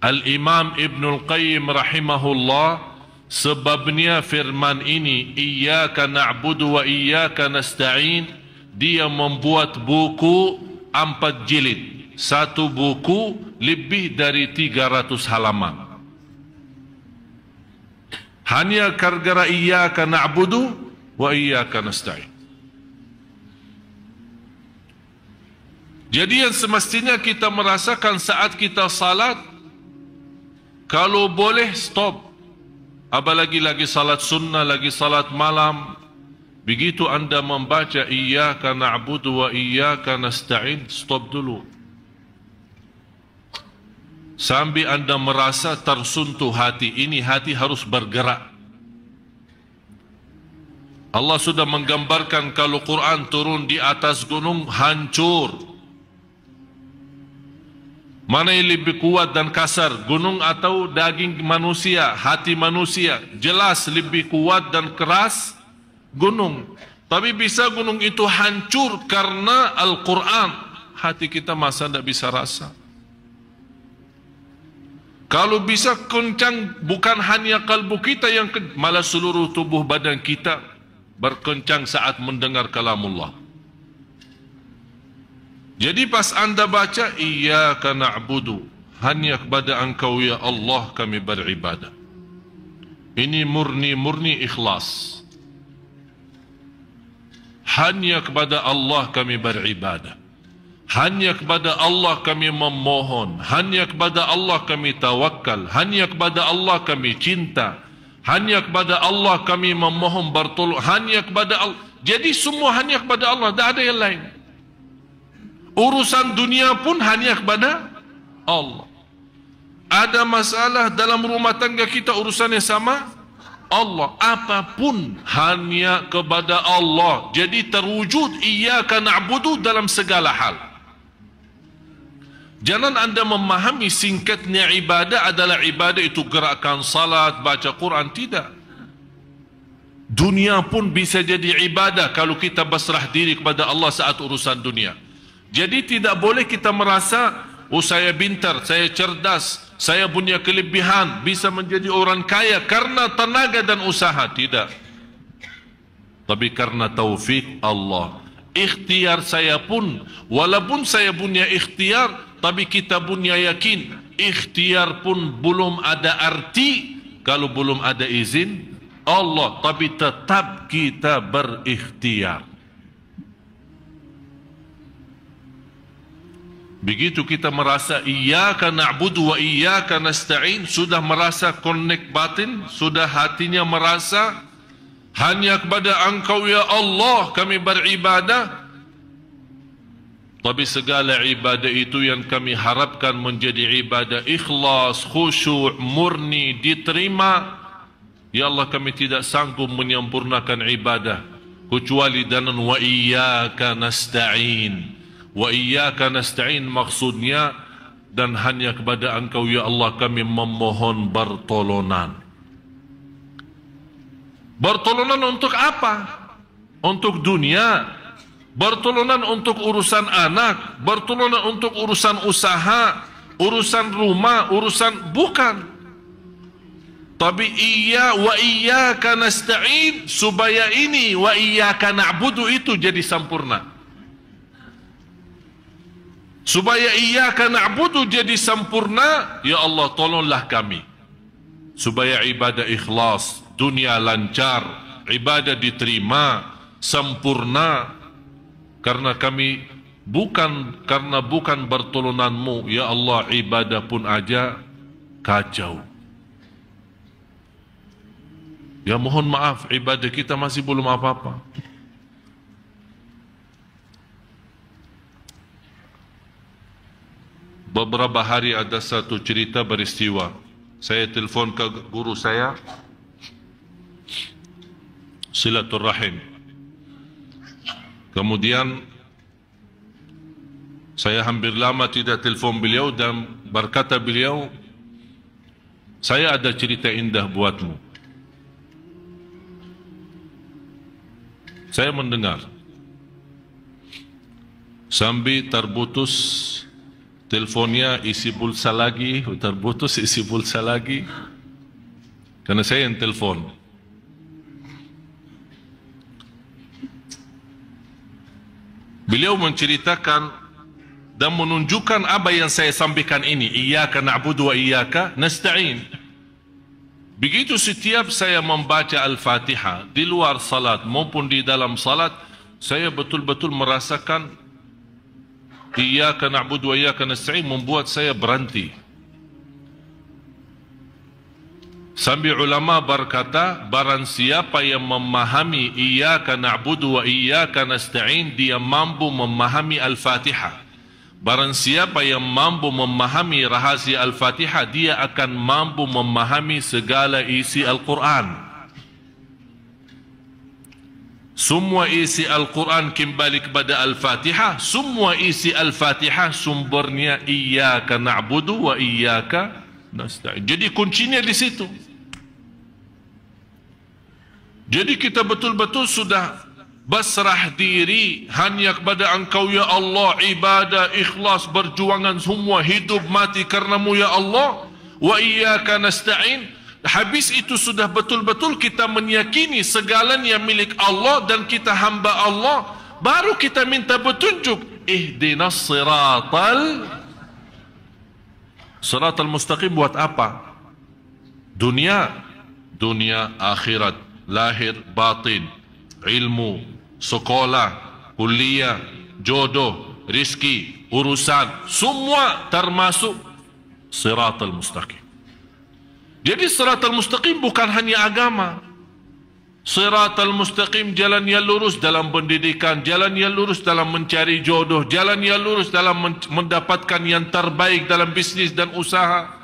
Al-Imam Ibnul Qayyim rahimahullah, sebabnya firman ini iyyaka na'budu wa iyyaka nasta'in, dia membuat buku 4 jilid. Satu buku lebih dari 300 halaman. Hanya gara-gara iyyaka na'budu wa iyyaka nasta'in. Jadi yang semestinya kita merasakan saat kita salat, kalau boleh stop. Apalagi lagi salat sunnah, lagi salat malam. Begitu anda membaca iyyaka na'budu wa iyyaka nasta'in, stop dulu. Sambil anda merasa tersentuh hati, ini hati harus bergerak. Allah sudah menggambarkan kalau Quran turun di atas gunung, hancur. Mana yang lebih kuat dan kasar, gunung atau daging manusia, hati manusia? Jelas lebih kuat dan keras gunung. Tapi bisa gunung itu hancur karena Al-Quran. Hati kita masa tidak bisa rasa. Kalau bisa kencang, bukan hanya kalbu kita yang malah seluruh tubuh badan kita berkencang saat mendengar kalamullah. Jadi pas anda baca iyyaka na'budu, hanya kepada engkau ya Allah kami beribadah. Ini murni ikhlas. Hanya kepada Allah kami beribadah. Hanya kepada Allah kami memohon. Hanya kepada Allah kami tawakal. Hanya kepada Allah kami cinta. Hanya kepada Allah kami memohon bertolong. Hanya kepada Allah. Jadi semua hanya kepada Allah, tidak ada yang lain. Urusan dunia pun hanya kepada Allah. Ada masalah dalam rumah tangga kita, urusannya sama Allah. Apapun hanya kepada Allah. Jadi terwujud iyyaka na'budu dalam segala hal. Jangan anda memahami singkatnya ibadah adalah ibadah itu gerakan salat, baca Quran. Tidak. Dunia pun bisa jadi ibadah kalau kita berserah diri kepada Allah saat urusan dunia. Jadi tidak boleh kita merasa, oh saya pintar, saya cerdas, saya punya kelebihan, bisa menjadi orang kaya karena tenaga dan usaha. Tidak. Tapi karena taufik Allah. Ikhtiar saya pun, walaupun saya punya ikhtiar, tapi kita punya yakin, ikhtiar pun belum ada arti kalau belum ada izin Allah. Tapi tetap kita berikhtiar. Begitu kita merasa iyyaka na'budu wa iyyaka nasta'in, sudah merasa connect batin, sudah hatinya merasa hanya kepada engkau ya Allah kami beribadah. Tapi segala ibadah itu yang kami harapkan menjadi ibadah ikhlas, khusyuk, murni, diterima. Ya Allah, kami tidak sanggup menyempurnakan ibadah kecuali dengan wa iyyaka nasta'in. Wa iyyaka nasta'in maksudnya dan hanya kepada engkau ya Allah kami memohon pertolongan. Pertolongan untuk apa? Untuk dunia. Pertolongan untuk urusan anak, pertolongan untuk urusan usaha, urusan rumah, urusan bukan. Tapi wa iyyaka nasta'in supaya ini wa iyyaka na'budu itu jadi sempurna. Supaya iyyaka na'budu jadi sempurna, ya Allah tolonglah kami. Supaya ibadah ikhlas, dunia lancar, ibadah diterima, sempurna. Karena kami bukan pertolonganmu ya Allah, ibadah pun aja kacau. Ya mohon maaf, ibadah kita masih belum apa-apa. Beberapa hari ada satu cerita peristiwa. Saya telefon ke guru saya, silaturahim. Kemudian saya hampir lama tidak telefon beliau dan berkata beliau, saya ada cerita indah buatmu. Saya mendengar. Sambil terputus teleponnya, isi pulsa lagi, terputus isi pulsa lagi. Karena saya yang telefon. Beliau menceritakan dan menunjukkan apa yang saya sampaikan ini, iyyaka na'budu wa iyyaka nasta'in. Begitu setiap saya membaca Al-Fatihah di luar salat maupun di dalam salat, saya betul-betul merasakan Iyyaka na'budu wa iyyaka nasta'in membuat saya berhenti. Sambil ulama berkata, barang siapa yang memahami Iyyaka na'budu wa iyyaka nasta'in, dia mampu memahami Al-Fatihah. Barang siapa yang mampu memahami rahasia Al-Fatihah, dia akan mampu memahami segala isi Al-Quran. Semua isi Al-Quran kembali kepada Al-Fatihah. Semua isi Al-Fatihah sumbernya Iyyaka na'budu wa iyyaka nasta'in. Jadi kuncinya di situ. Jadi kita betul-betul sudah basrah diri hanya kepada Engkau ya Allah, ibadah, ikhlas, berjuangan semua, hidup mati karenamu ya Allah, wa iyyaka nasta'in. Habis itu sudah betul-betul kita meyakini segalanya milik Allah dan kita hamba Allah, baru kita minta petunjuk. Ihdinas siratal mustaqim. Buat apa? Dunia akhirat, lahir batin, ilmu, sekolah, kuliah, jodoh, rizki, urusan, semua termasuk siratal mustaqim. Jadi siratal mustaqim bukan hanya agama. Siratal mustaqim jalan yang lurus dalam pendidikan, jalan yang lurus dalam mencari jodoh, jalan yang lurus dalam mendapatkan yang terbaik dalam bisnis dan usaha,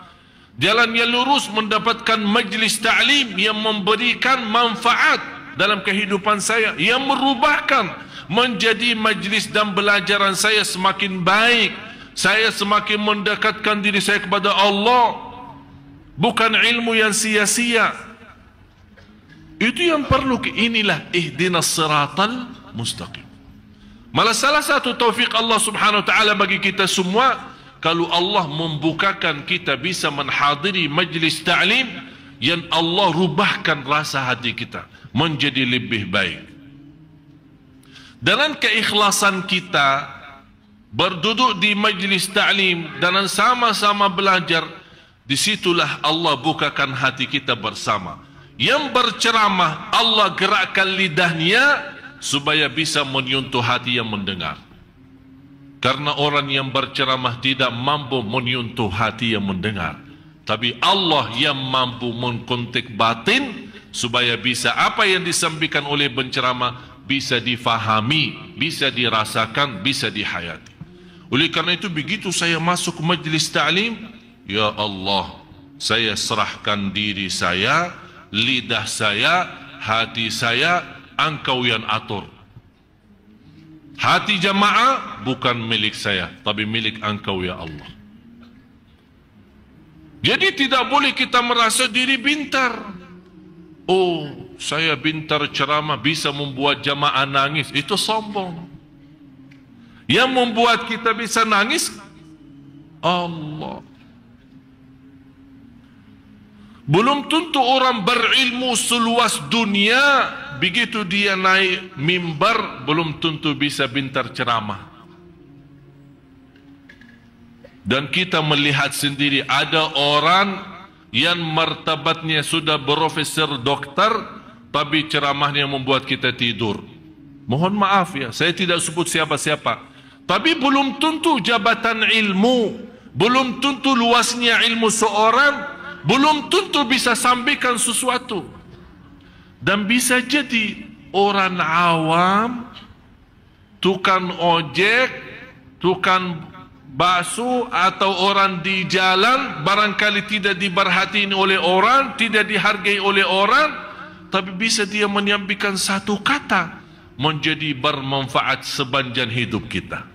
jalan yang lurus mendapatkan majlis ta'lim yang memberikan manfaat dalam kehidupan saya, yang merubahkan menjadi majlis dan belajaran saya semakin baik, saya semakin mendekatkan diri saya kepada Allah, bukan ilmu yang sia-sia. Itu yang perlu. Inilah ihdinas siratal mustaqim. Malah salah satu taufik Allah subhanahu wa ta'ala bagi kita semua, kalau Allah membukakan kita bisa menghadiri majlis ta'lim, yang Allah rubahkan rasa hati kita menjadi lebih baik. Dengan keikhlasan kita berduduk di majlis ta'lim dan sama-sama belajar, disitulah Allah bukakan hati kita bersama. Yang berceramah Allah gerakkan lidahnya supaya bisa menyentuh hati yang mendengar. Karena orang yang berceramah tidak mampu menyentuh hati yang mendengar, tapi Allah yang mampu mengkontak batin supaya bisa apa yang disampaikan oleh penceramah bisa difahami, bisa dirasakan, bisa dihayati. Oleh karena itu begitu saya masuk majlis ta'lim, ya Allah, saya serahkan diri saya, lidah saya, hati saya, Engkau yang atur. Hati jamaah bukan milik saya, tapi milik Engkau ya Allah. Jadi tidak boleh kita merasa diri pintar. Oh, saya pintar ceramah bisa membuat jamaah nangis. Itu sombong. Yang membuat kita bisa nangis Allah. Belum tentu orang berilmu seluas dunia, begitu dia naik mimbar, belum tentu bisa pintar ceramah. Dan kita melihat sendiri ada orang yang martabatnya sudah profesor doktor, tapi ceramahnya membuat kita tidur. Mohon maaf ya, saya tidak sebut siapa-siapa. Tapi belum tentu jabatan ilmu, belum tentu luasnya ilmu seorang, belum tentu bisa sampaikan sesuatu. Dan bisa jadi orang awam, tukang ojek, tukang bakso, atau orang di jalan barangkali tidak diperhatiin oleh orang, tidak dihargai oleh orang, tapi bisa dia menyampaikan satu kata menjadi bermanfaat sepanjang hidup kita.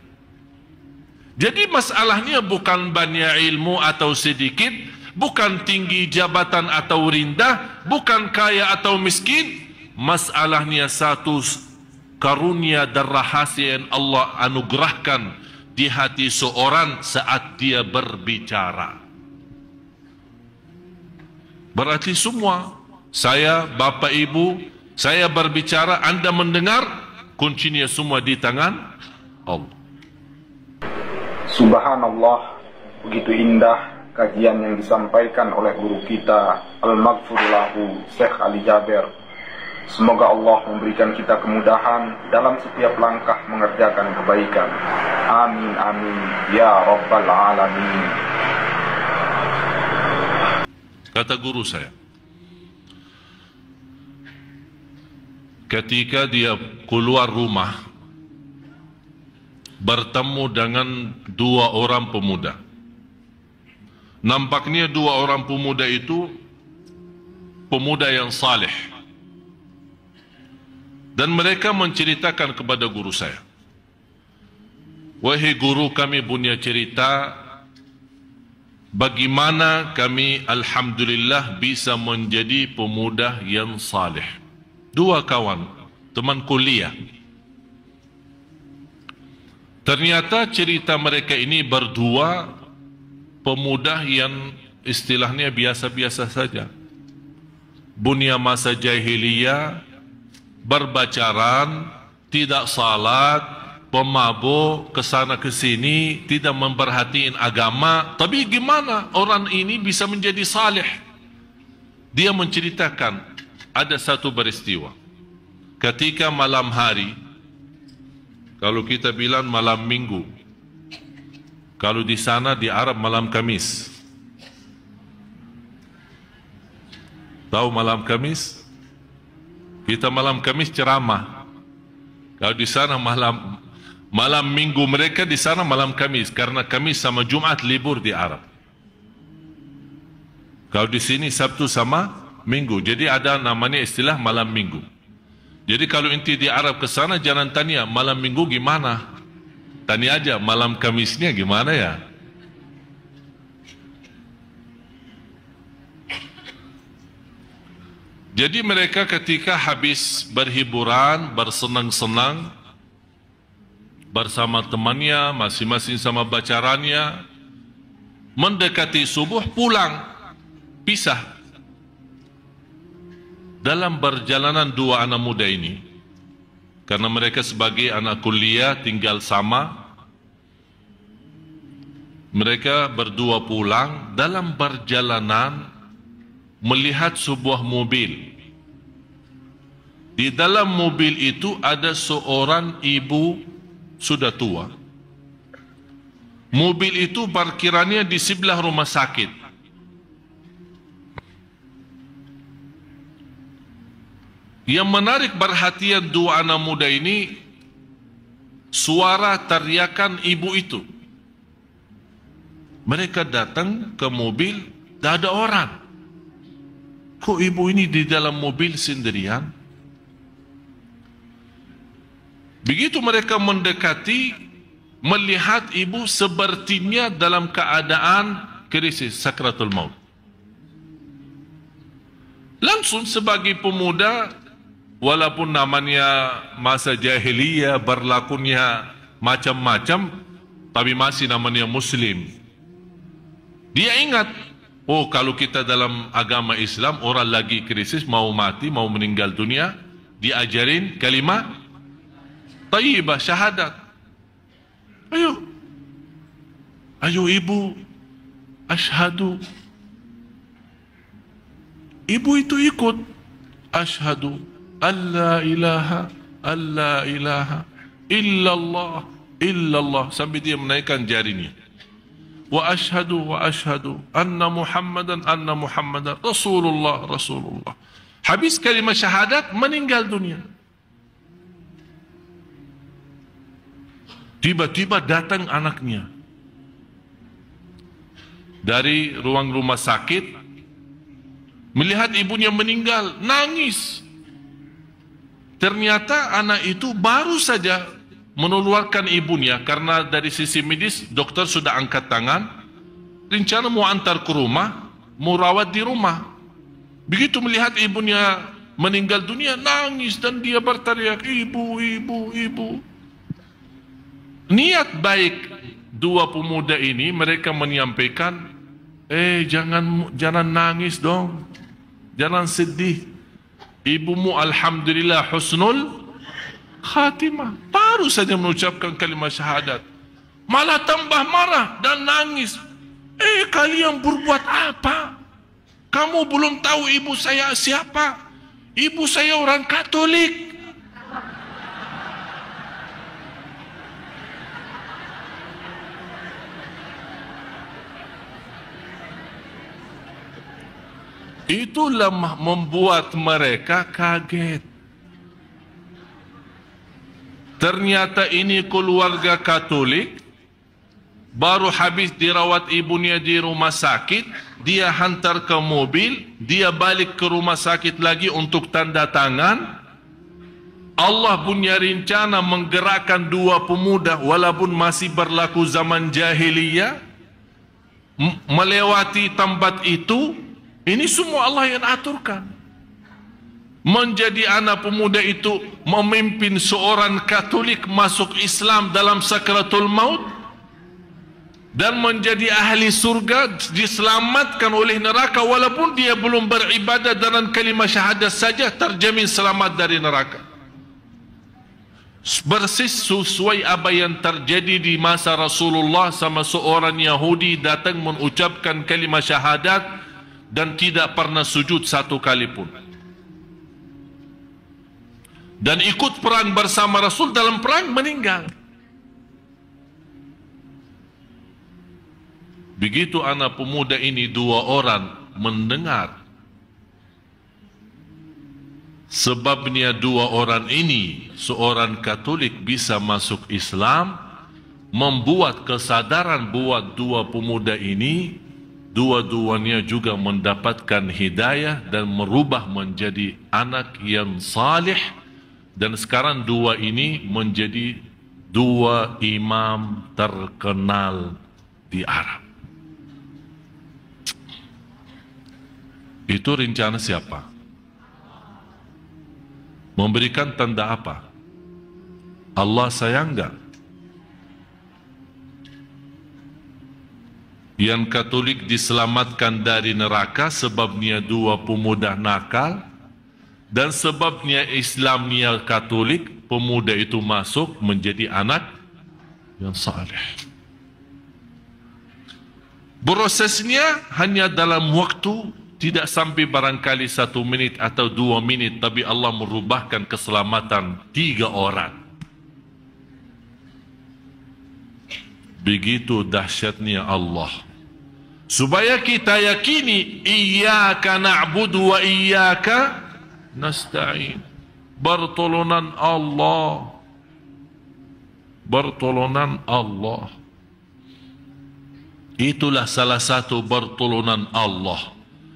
Jadi masalahnya bukan banyak ilmu atau sedikit, bukan tinggi jabatan atau rendah, bukan kaya atau miskin. Masalahnya satu karunia dan rahasia yang Allah anugerahkan di hati seorang saat dia berbicara. Berarti semua, saya, Bapak Ibu, saya berbicara, Anda mendengar, kuncinya semua di tangan Allah. Subhanallah, begitu indah kajian yang disampaikan oleh guru kita Al-Maghfur Lahu Syekh Ali Jaber. Semoga Allah memberikan kita kemudahan dalam setiap langkah mengerjakan kebaikan. Amin amin ya rabbal alamin. Kata guru saya, ketika dia keluar rumah bertemu dengan dua orang pemuda. Nampaknya dua orang pemuda itu pemuda yang saleh. Dan mereka menceritakan kepada guru saya, wahai guru, kami punya cerita bagaimana kami alhamdulillah bisa menjadi pemuda yang saleh. Dua kawan, teman kuliah. Ternyata cerita mereka ini berdua pemuda yang istilahnya biasa-biasa saja. Bunya masa jahiliyah, berbacaran, tidak salat, pemabuk, kesana kesini, tidak memperhatiin agama. Tapi gimana orang ini bisa menjadi saleh? Dia menceritakan ada satu peristiwa. Ketika malam hari, kalau kita bilang malam minggu, kalau di sana di Arab malam Kamis. Tahu malam Kamis? Kita malam Kamis ceramah. Kalau di sana malam minggu, mereka di sana malam Kamis, karena Kamis sama Jumat libur di Arab. Kalau di sini Sabtu sama Minggu. Jadi ada namanya istilah malam minggu. Jadi kalau inti di Arab ke sana jangan tanya malam minggu gimana. Tanya aja malam Kamisnya gimana ya. Jadi mereka ketika habis berhiburan, bersenang-senang bersama temannya, masing-masing sama bacarannya, mendekati subuh pulang, pisah. Dalam perjalanan dua anak muda ini, karena mereka sebagai anak kuliah tinggal sama, mereka berdua pulang. Dalam perjalanan melihat sebuah mobil. Di dalam mobil itu ada seorang ibu sudah tua. Mobil itu parkirannya di sebelah rumah sakit. Yang menarik perhatian dua anak muda ini, suara teriakan ibu itu. Mereka datang ke mobil, tidak ada orang. Kok ibu ini di dalam mobil sendirian? Begitu mereka mendekati, melihat ibu sepertinya dalam keadaan krisis, sakratul maut. Langsung sebagai pemuda, walaupun namanya masa jahiliyah, berlakunya macam-macam, tapi masih namanya Muslim. Dia ingat, oh kalau kita dalam agama Islam, orang lagi krisis, mau mati, mau meninggal dunia, diajarin kalimat thayyibah, syahadat. Ayo ibu, asyhadu. Ibu itu ikut, asyhadu alla ilaha illallah sampai dia menaikkan jarinya. Wa asyhadu anna Muhammadan Rasulullah. Habis kalimat syahadat, meninggal dunia. Tiba-tiba datang anaknya dari ruang rumah sakit, melihat ibunya meninggal, nangis. Ternyata anak itu baru saja mengeluarkan ibunya, karena dari sisi medis dokter sudah angkat tangan, rencana mau antar ke rumah, mau rawat di rumah. Begitu melihat ibunya meninggal dunia, nangis dan dia berteriak, ibu. Niat baik dua pemuda ini, mereka menyampaikan, jangan nangis dong, jangan sedih. Ibumu alhamdulillah husnul khatimah, baru saja mengucapkan kalimat syahadat, malah tambah marah dan nangis. Kalian berbuat apa? Kamu belum tahu ibu saya siapa? Ibu saya orang Katolik. Itulah membuat mereka kaget. Ternyata ini keluarga Katolik, baru habis dirawat ibunya di rumah sakit, dia hantar ke mobil, dia balik ke rumah sakit lagi untuk tanda tangan. Allah punya rencana menggerakkan dua pemuda walaupun masih berlaku zaman jahiliyah, melewati tempat itu. Ini semua Allah yang aturkan. Menjadi anak pemuda itu memimpin seorang Katolik masuk Islam dalam sakratul maut, dan menjadi ahli surga, diselamatkan oleh neraka walaupun dia belum beribadah dengan kalimah syahadat saja, terjamin selamat dari neraka. Persis sesuai apa yang terjadi di masa Rasulullah, sama seorang Yahudi datang mengucapkan kalimah syahadat dan tidak pernah sujud satu kali pun, dan ikut perang bersama Rasul, dalam perang meninggal. Begitu anak pemuda ini dua orang mendengar, sebabnya dua orang ini, seorang Katolik bisa masuk Islam, membuat kesadaran buat dua pemuda ini, dua-duanya juga mendapatkan hidayah dan merubah menjadi anak yang salih. Dan sekarang dua ini menjadi dua imam terkenal di Arab. Itu rencana siapa? Memberikan tanda apa? Allah sayang enggak? Yang Katolik diselamatkan dari neraka sebabnya dua pemuda nakal, dan sebabnya Islamnya Katolik, pemuda itu masuk menjadi anak yang saleh. Prosesnya hanya dalam waktu tidak sampai barangkali 1 minit atau 2 minit, tapi Allah merubahkan keselamatan 3 orang. Begitu dahsyatnya Allah. Supaya kita yakini, iyyaka na'budu wa iyyaka nasta'in. Pertolongan Allah. Pertolongan Allah. Itulah salah satu pertolongan Allah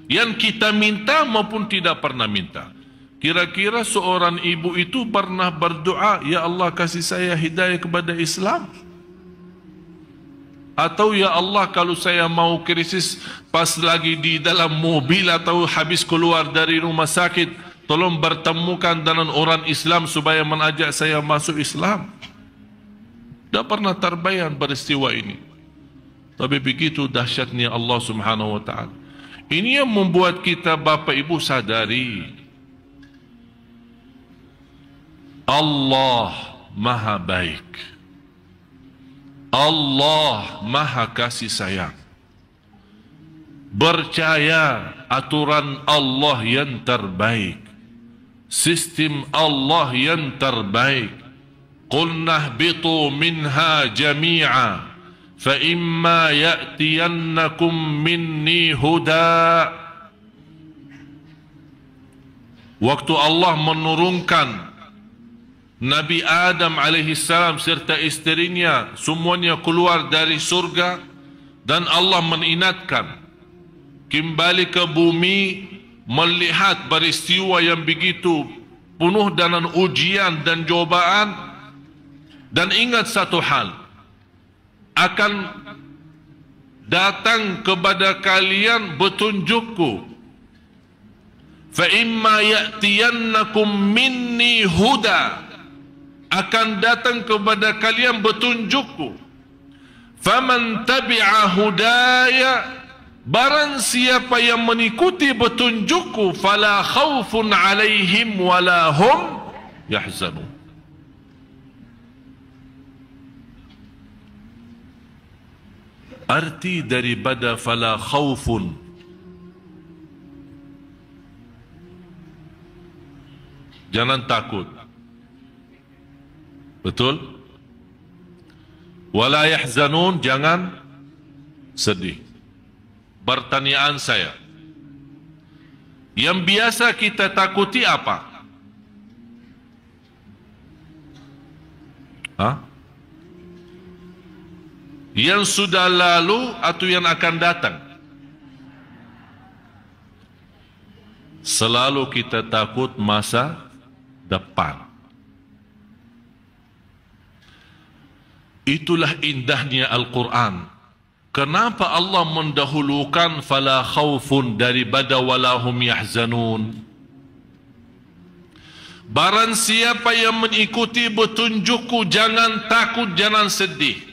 yang kita minta maupun tidak pernah minta. Kira-kira seorang ibu itu pernah berdoa, ya Allah kasih saya hidayah kepada Islam? Atau ya Allah kalau saya mau krisis pas lagi di dalam mobil atau habis keluar dari rumah sakit, tolong bertemukan dengan orang Islam supaya mengajak saya masuk Islam? Tidak pernah terbayang peristiwa ini. Tapi begitu dahsyatnya Allah Subhanahu wa ta'ala. Ini yang membuat kita Bapak Ibu sadari, Allah Maha Baik, Allah Maha Kasih Sayang. Percaya aturan Allah yang terbaik, sistem Allah yang terbaik. Qul nahbitu minha jami'a فَإِمَّا يَأْتِيَنَّكُمْ مِنِّي هُدَى. Waktu Allah menurunkan Nabi Adam alaihissalam serta isterinya semuanya keluar dari surga, dan Allah mengingatkan kembali ke bumi melihat peristiwa yang begitu penuh dengan ujian dan cobaan, dan ingat satu hal, akan datang kepada kalian petunjukku. Fa imma ya'tiyannakum minni huda, akan datang kepada kalian petunjukku. Faman tabi'a hudaya, barang siapa yang mengikuti petunjukku, fala khaufun alaihim wala hum yahzanun. Arti daripada fala khaufun, jangan takut. Betul? Wala yahzanun, jangan sedih. Pertanyaan saya, yang biasa kita takuti apa? Yang sudah lalu atau yang akan datang? Selalu kita takut masa depan. Itulah indahnya Al-Quran. Kenapa Allah mendahulukan fala khaufun daripada walahum yahzanun? Barang siapa yang mengikuti petunjukku, jangan takut, jangan sedih.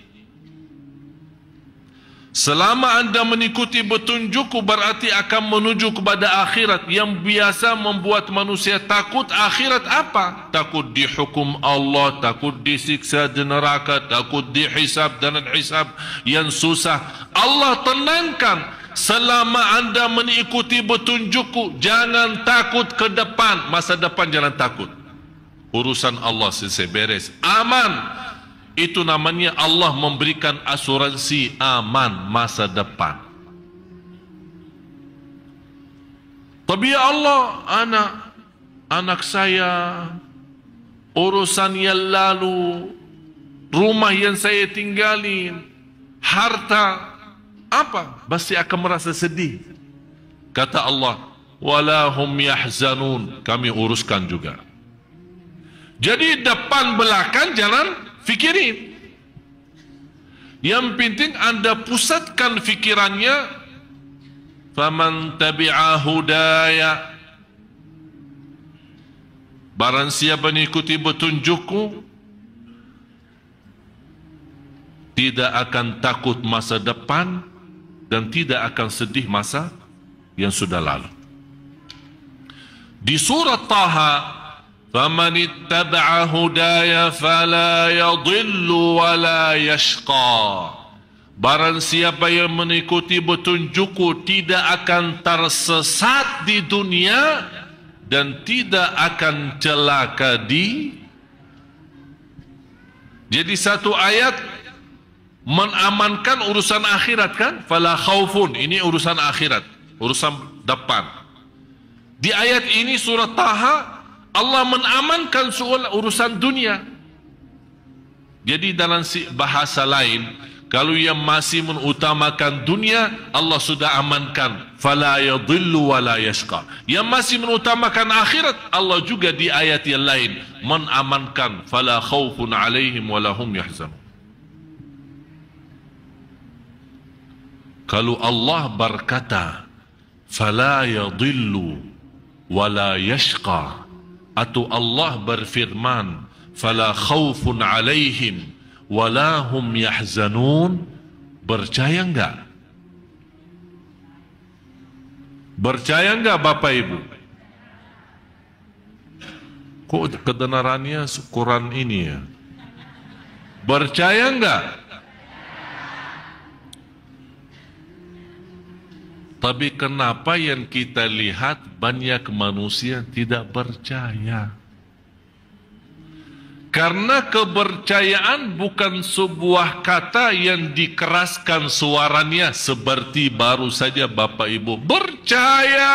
Selama anda mengikuti petunjukku, berarti akan menuju kepada akhirat. Yang biasa membuat manusia takut akhirat apa? Takut dihukum Allah, takut disiksa di neraka, takut dihisab dan hisab yang susah. Allah tenangkan, selama anda mengikuti petunjukku, jangan takut ke depan. Masa depan jangan takut. Urusan Allah selesai, beres, aman. Itu namanya Allah memberikan asuransi aman masa depan. Tapi ya Allah, anak saya, urusan yang lalu, rumah yang saya tinggalin, harta, apa? Pasti akan merasa sedih. Kata Allah, walahum yahzanun, kami uruskan juga. Jadi depan belakang jangan fikirin. Yang penting anda pusatkan fikirannya, faman tabi'a hudaya, barang siapa mengikuti petunjukku, tidak akan takut masa depan dan tidak akan sedih masa yang sudah lalu. Di surat Taha, فَمَنِ اتَّبَعَ هُدَايَ فَلَا يَضِلُّ وَلَا يَشْقَى. Barang siapa yang mengikuti petunjukku tidak akan tersesat di dunia dan tidak akan celaka di. Jadi satu ayat mengamankan urusan akhirat kan? Fala khaufun, ini urusan akhirat, urusan depan. Di ayat ini surat Taha, Allah menamankan soal urusan dunia. Jadi dalam bahasa lain, kalau yang masih mengutamakan dunia, Allah sudah amankan, fala yadhillu wala yashqa. Yang masih mengutamakan akhirat, Allah juga di ayat yang lain menamankan, fala khaufun alaihim wala hum yahzanun. Kalau Allah berkata fala yadhillu wala yashqa, atau Allah berfirman fala khaufun alaihim wala hum yahzanun, percaya enggak? Percaya enggak Bapak Ibu? Kok kebenarannya Quran ini ya? Percaya enggak? Tapi kenapa yang kita lihat banyak manusia tidak percaya? Karena kepercayaan bukan sebuah kata yang dikeraskan suaranya seperti baru saja Bapak Ibu percaya.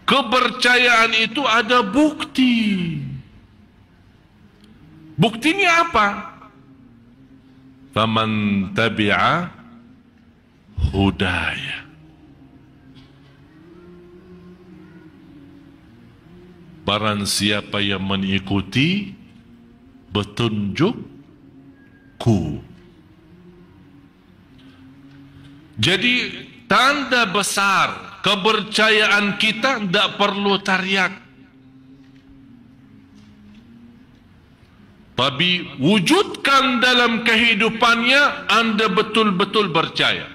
Kepercayaan itu ada bukti. Buktinya apa? Faman tabi'a hudaya. Barang siapa yang mengikuti petunjukku. Jadi tanda besar kepercayaan kita tidak perlu teriak. Tapi wujudkan dalam kehidupannya, anda betul-betul percaya.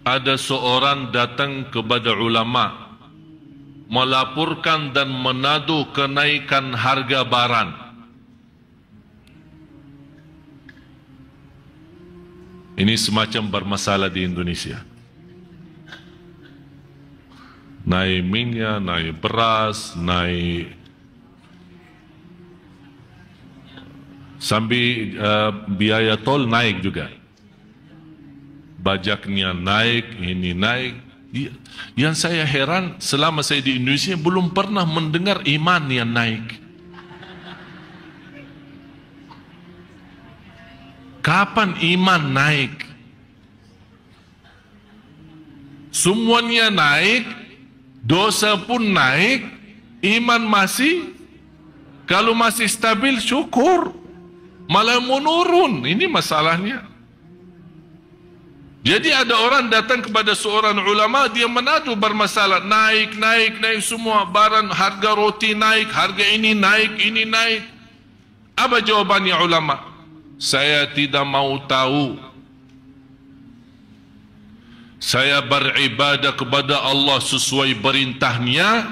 Ada seorang datang kepada ulama melaporkan dan menado kenaikan harga barang. Ini semacam bermasalah di Indonesia. Naik minyak, naik beras, naik sambil biaya tol naik juga. Bajaknya naik, ini naik. Yang saya heran, selama saya di Indonesia belum pernah mendengar iman yang naik. Kapan iman naik? Semuanya naik, dosa pun naik, iman masih, kalau masih stabil syukur, malah menurun. Ini masalahnya. Jadi ada orang datang kepada seorang ulama, dia menadu bermasalah, naik semua barang, harga roti naik, harga ini naik. Apa jawabannya ulama? Saya tidak mau tahu. Saya beribadah kepada Allah sesuai perintahnya,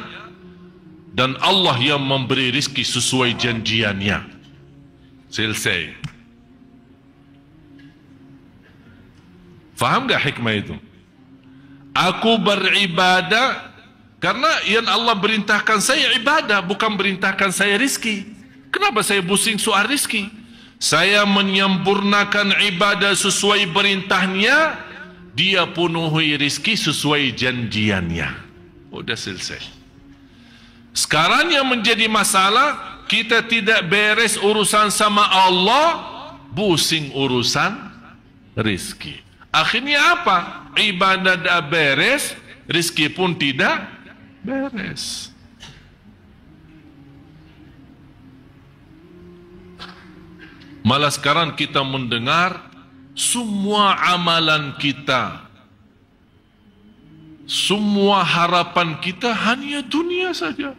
dan Allah yang memberi rezeki sesuai janjiannya. Selesai. Faham tak hikmah itu? Aku beribadah karena yang Allah perintahkan saya ibadah, bukan perintahkan saya rezeki. Kenapa saya pusing soal rezeki? Saya menyempurnakan ibadah sesuai perintahnya, dia penuhi rezeki sesuai janjiannya. Sudah selesai. Sekarang yang menjadi masalah, kita tidak beres urusan sama Allah, pusing urusan rezeki. Akhirnya apa? Ibadah dah beres, rezeki pun tidak beres. Malah sekarang kita mendengar semua amalan kita, semua harapan kita hanya dunia saja.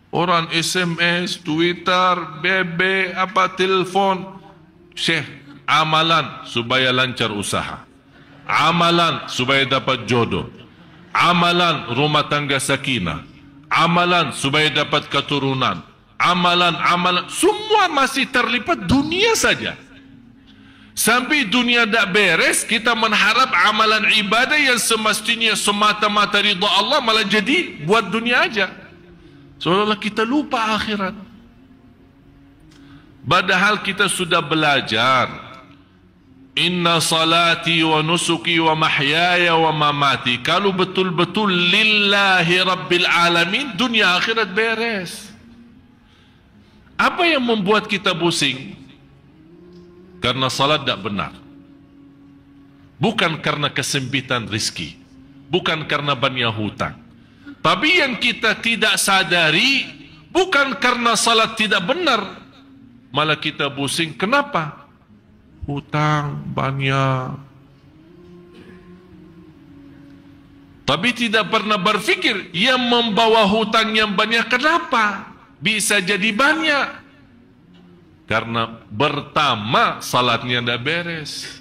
Orang SMS, Twitter, BB, telefon. Syekh, amalan supaya lancar usaha, amalan supaya dapat jodoh, amalan rumah tangga sakinah, amalan supaya dapat keturunan, amalan, semua masih terlipat dunia saja. Sampai dunia tak beres, kita mengharap amalan ibadah yang semestinya semata-mata ridha Allah malah jadi buat dunia aja. Seolah-olah kita lupa akhirat. Padahal kita sudah belajar. Inna salati wa nusuki wa mahyaya wa mamati. Kalau betul-betul lillahi rabbil alamin, dunia akhirat beres. Apa yang membuat kita pusing? Karena salat tak benar. Bukan karena kesempitan rezeki, bukan karena banyak hutang. Tapi yang kita tidak sadari, bukan karena salat tidak benar, malah kita pusing. Kenapa? Hutang banyak. Tapi tidak pernah berfikir yang membawa hutang yang banyak kenapa bisa jadi banyak. Karena pertama salatnya tidak beres.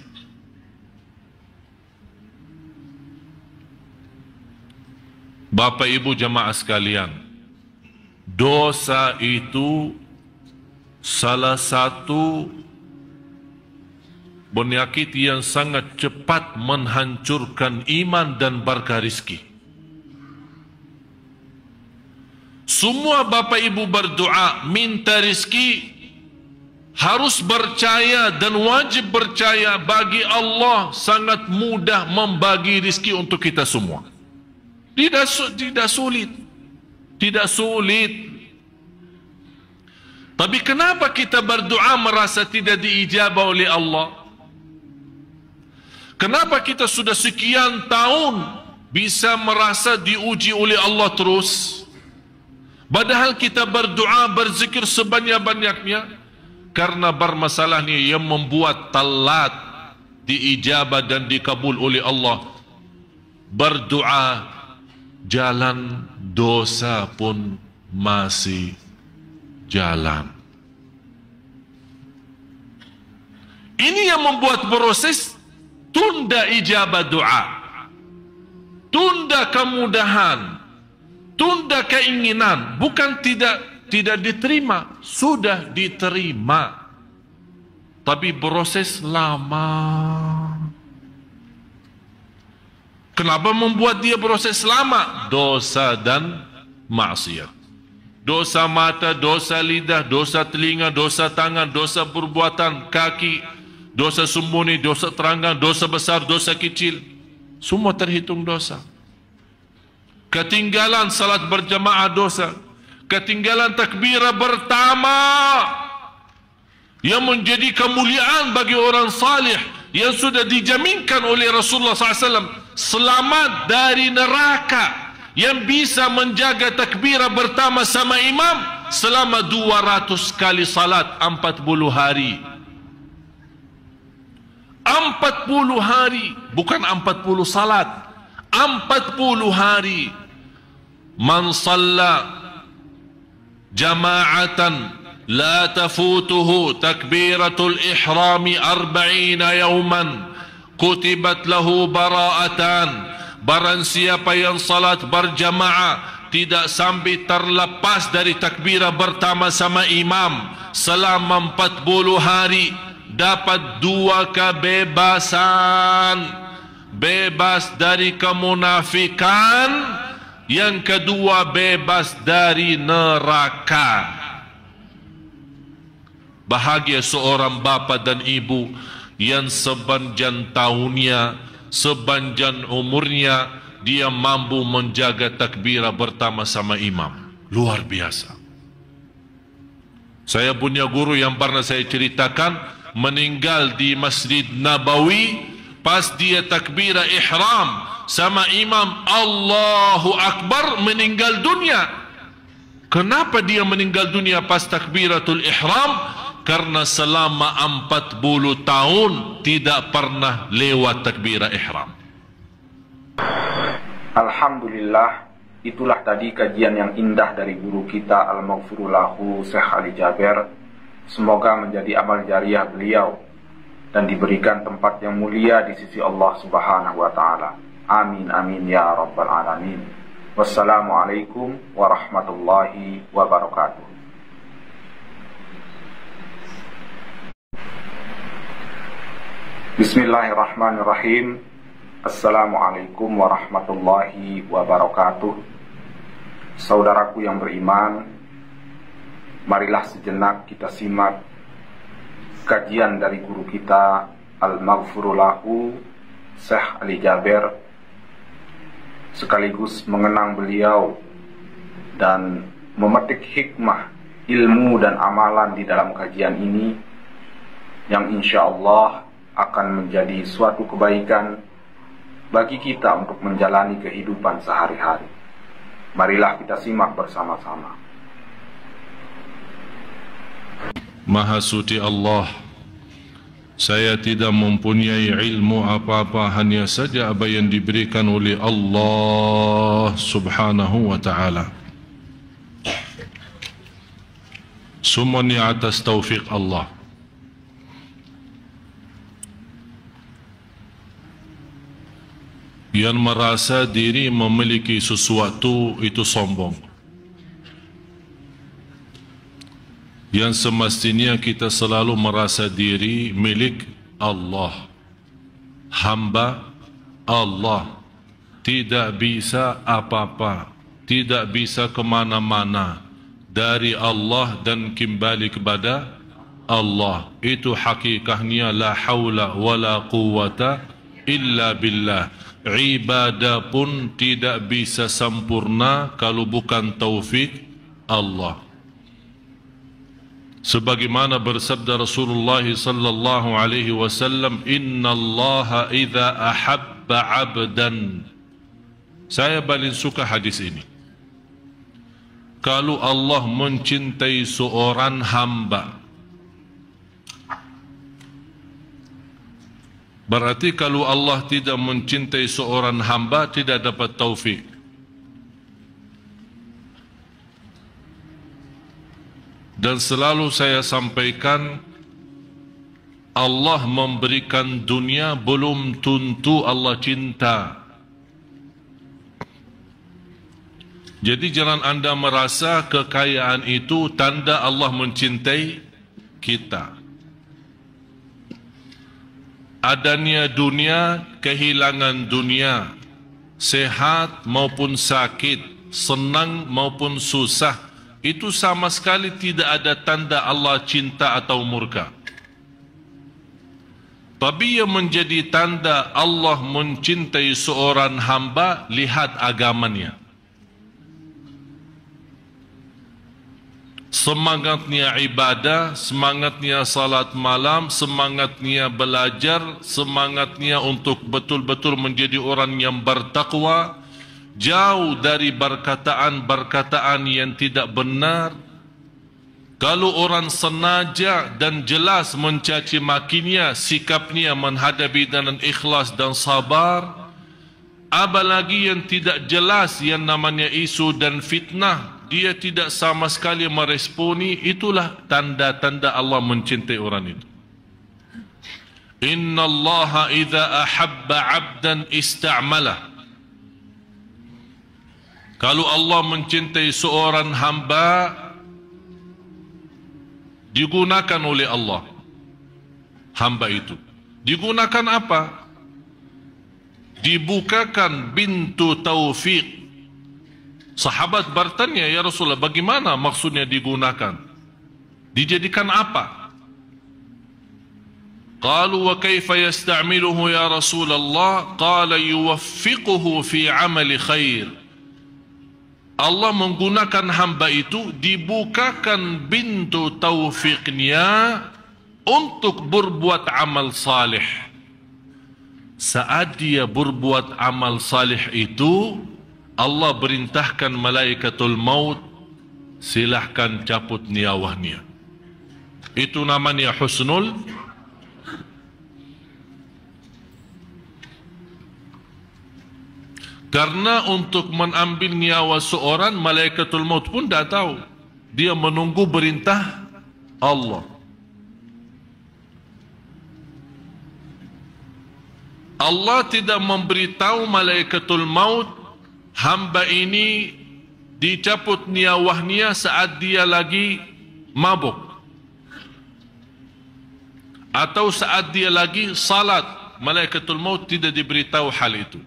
Bapak Ibu jamaah sekalian, dosa itu salah satu penyakit yang sangat cepat menghancurkan iman dan berkah rezeki. Semua Bapak Ibu berdoa minta rezeki, harus percaya dan wajib percaya bagi Allah sangat mudah membagi rezeki untuk kita semua. Tidak sulit. Tidak sulit. Tapi kenapa kita berdoa merasa tidak diijabah oleh Allah? Kenapa kita sudah sekian tahun bisa merasa diuji oleh Allah terus? Padahal kita berdoa, berzikir sebanyak-banyaknya. Karena bermasalahnya yang membuat telat diijabah dan dikabul oleh Allah. Berdoa, jalan dosa pun masih jalan. Ini yang membuat proses tunda ijabah doa, tunda kemudahan, Tunda keinginan bukan tidak diterima, sudah diterima. Tapi proses lama. Kenapa membuat dia proses lama? Dosa dan maksiat. Dosa mata, dosa lidah, dosa telinga, dosa tangan, dosa perbuatan kaki, dosa sembunyi, dosa terangkan, dosa besar, dosa kecil. Semua terhitung dosa. Ketinggalan salat berjamaah dosa. Ketinggalan takbirah pertama yang menjadi kemuliaan bagi orang salih yang sudah dijaminkan oleh Rasulullah SAW. Selamat dari neraka, yang bisa menjaga takbirah pertama sama imam selama 200 kali salat 40 hari. 40 hari, bukan 40 salat, 40 hari. Man salla jama'atan la tafutuhu takbiratul ihrami 40 yawman kutibat lahu bara'atan. Barang siapa yang salat berjamaah tidak sampai terlepas dari takbirah pertama sama imam selama 40 hari, dapat 2 kebebasan. Bebas dari kemunafikan, yang kedua bebas dari neraka. Bahagia seorang bapa dan ibu yang sepanjang tahunnya, sepanjang umurnya, dia mampu menjaga takbirah pertama sama imam. Luar biasa. Saya punya guru yang pernah saya ceritakan, meninggal di Masjid Nabawi pas dia takbirah ihram sama imam Allahu Akbar, meninggal dunia. Kenapa dia meninggal dunia pas takbiratul ihram? Karena selama 40 tahun tidak pernah lewat takbirah ihram. Alhamdulillah, itulah tadi kajian yang indah dari guru kita Al-Maghfurullahu Syekh Ali Jaber. Semoga menjadi amal jariah beliau dan diberikan tempat yang mulia di sisi Allah Subhanahu wa taala. Amin amin ya rabbal alamin. Wassalamualaikum warahmatullahi wabarakatuh. Bismillahirrahmanirrahim. Assalamualaikum warahmatullahi wabarakatuh. Saudaraku yang beriman, marilah sejenak kita simak kajian dari guru kita Al-Maghfurullahu Syekh Ali Jaber, sekaligus mengenang beliau dan memetik hikmah, ilmu dan amalan di dalam kajian ini yang insya Allah akan menjadi suatu kebaikan bagi kita untuk menjalani kehidupan sehari-hari. Marilah kita simak bersama-sama. Maha suci Allah, saya tidak mempunyai ilmu apa-apa, hanya saja apa yang diberikan oleh Allah Subhanahu wa ta'ala. Semuanya atas taufik Allah. Yang merasa diri memiliki sesuatu itu sombong. Yang semestinya kita selalu merasa diri milik Allah, hamba Allah, tidak bisa apa-apa, tidak bisa kemana-mana dari Allah dan kembali kepada Allah. Itu hakikatnya la haula wala quwata illa billah. Ibadah pun tidak bisa sempurna kalau bukan taufik Allah. Sebagaimana bersabda Rasulullah sallallahu alaihi wasallam, innallaha idza ahabba 'abdan. Saya paling suka hadis ini. Kalau Allah mencintai seorang hamba, berarti kalau Allah tidak mencintai seorang hamba, tidak dapat taufik. Dan selalu saya sampaikan, Allah memberikan dunia belum tentu Allah cinta. Jadi jangan anda merasa kekayaan itu tanda Allah mencintai kita. Adanya dunia, kehilangan dunia, sehat maupun sakit, senang maupun susah, itu sama sekali tidak ada tanda Allah cinta atau murka. Tapi yang menjadi tanda Allah mencintai seorang hamba, lihat agamanya. Semangatnya ibadah, semangatnya salat malam, semangatnya belajar, semangatnya untuk betul-betul menjadi orang yang bertakwa, jauh dari perkataan-perkataan yang tidak benar. Kalau orang sengaja dan jelas mencaci makinya, sikapnya menghadapi dengan ikhlas dan sabar, apalagi yang tidak jelas yang namanya isu dan fitnah, dia tidak sama sekali meresponi, itulah tanda-tanda Allah mencintai orang itu. Inna Allah idza ahabba 'abdan ista'malah. Kalau Allah mencintai seorang hamba, digunakan oleh Allah hamba itu. Digunakan apa? Dibukakan pintu taufik. Sahabat bertanya, ya Rasulullah, bagaimana maksudnya digunakan? Dijadikan apa? Qalu wa kaifa yasta'miluhu ya Rasulullah? Qala yuwaffiquhu fi amali khair. Allah menggunakan hamba itu, dibukakan pintu taufiknya untuk berbuat amal salih. Saat dia berbuat amal salih itu, Allah perintahkan malaikatul maut, silahkan cabut nyawanya. Itu namanya husnul. Karena untuk mengambil nyawa seorang, malaikatul maut pun tidak tahu. Dia menunggu perintah Allah. Allah tidak memberitahu malaikatul maut, hamba ini dicabut nyawanya saat dia lagi mabuk, atau saat dia lagi salat. Malaikatul maut tidak diberitahu hal itu.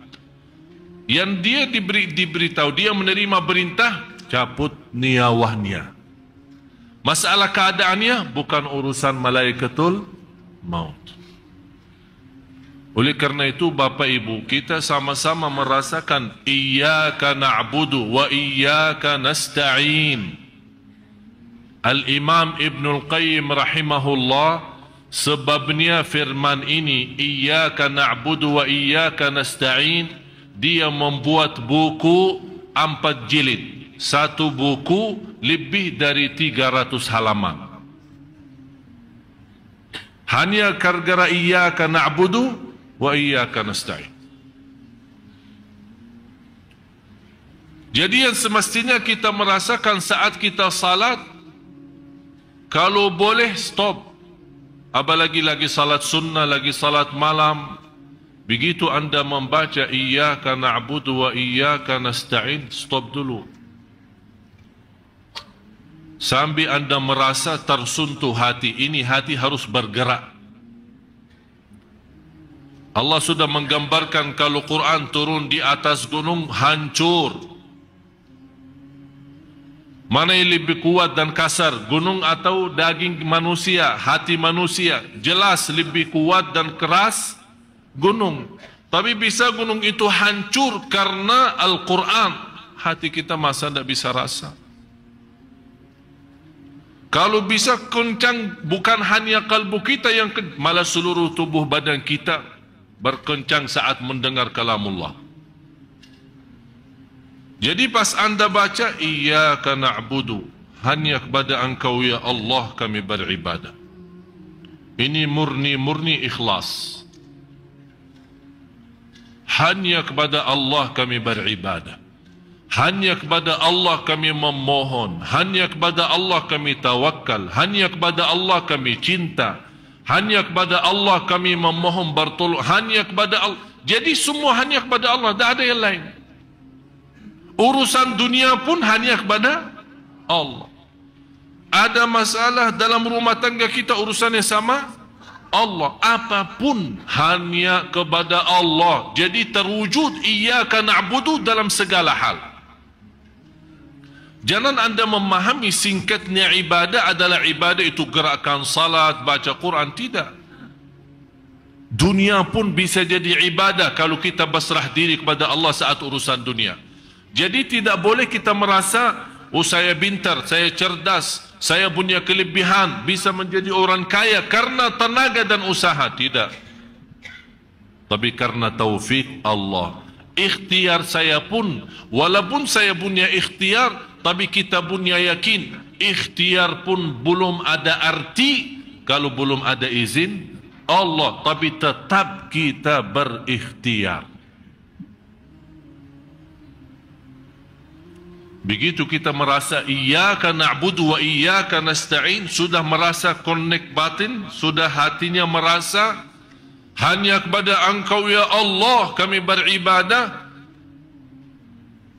Yang dia diberitahu, dia menerima perintah, cabut nyawanya. Masalah keadaannya bukan urusan malaikatul maut. Oleh kerana itu, Bapak Ibu, kita sama-sama merasakan iyyaka na'budu wa iyyaka nasta'in. Al-Imam Ibnul Qayyim rahimahullah, sebabnya firman ini iyyaka na'budu wa iyyaka nasta'in, dia membuat buku 4 jilid. Satu buku lebih dari 300 halaman. Hanya gara-gara iyyaka na'budu wa iyyaka nasta'in. Jadi yang semestinya kita merasakan saat kita salat, kalau boleh stop. Apalagi lagi salat sunnah, lagi salat malam, begitu anda membaca iyyaka na'budu wa iyyaka nasta'in, stop dulu. Sambil anda merasa tersentuh hati ini, hati harus bergerak. Allah sudah menggambarkan kalau Quran turun di atas gunung, hancur. Mana yang lebih kuat dan kasar, gunung atau daging manusia, hati manusia? Jelas lebih kuat dan keras gunung. Tapi bisa gunung itu hancur karena Al-Quran. Hati kita masa tidak bisa rasa. Kalau bisa kencang, bukan hanya kalbu kita yang malah seluruh tubuh badan kita berkencang saat mendengar kalamullah. Jadi pas anda baca iyyaka na'budu, hanya kepada engkau ya Allah kami beribadah. Ini murni-murni ikhlas. Hanya kepada Allah kami beribadah. Hanya kepada Allah kami memohon. Hanya kepada Allah kami tawakal. Hanya kepada Allah kami cinta. Hanya kepada Allah kami memohon bertolong. Hanya kepada Allah. Jadi semua hanya kepada Allah, tidak ada yang lain. Urusan dunia pun hanya kepada Allah. Ada masalah dalam rumah tangga kita, urusannya sama Allah. Apapun hanya kepada Allah. Jadi terwujud iyyaka na'budu dalam segala hal. Jangan anda memahami singkatnya ibadah adalah ibadah itu gerakan salat, baca Quran. Tidak. Dunia pun bisa jadi ibadah kalau kita berserah diri kepada Allah saat urusan dunia. Jadi tidak boleh kita merasa, oh saya pintar, saya cerdas, saya punya kelebihan, bisa menjadi orang kaya karena tenaga dan usaha. Tidak. Tapi karena taufik Allah. Ikhtiar saya pun, walaupun saya punya ikhtiar, tapi kita punya yakin, ikhtiar pun belum ada arti kalau belum ada izin Allah. Tapi tetap kita berikhtiar. Begitu kita merasa iyyaka na'budu wa iyyaka nasta'in, sudah merasa connect batin, sudah hatinya merasa hanya kepada Engkau ya Allah kami beribadah.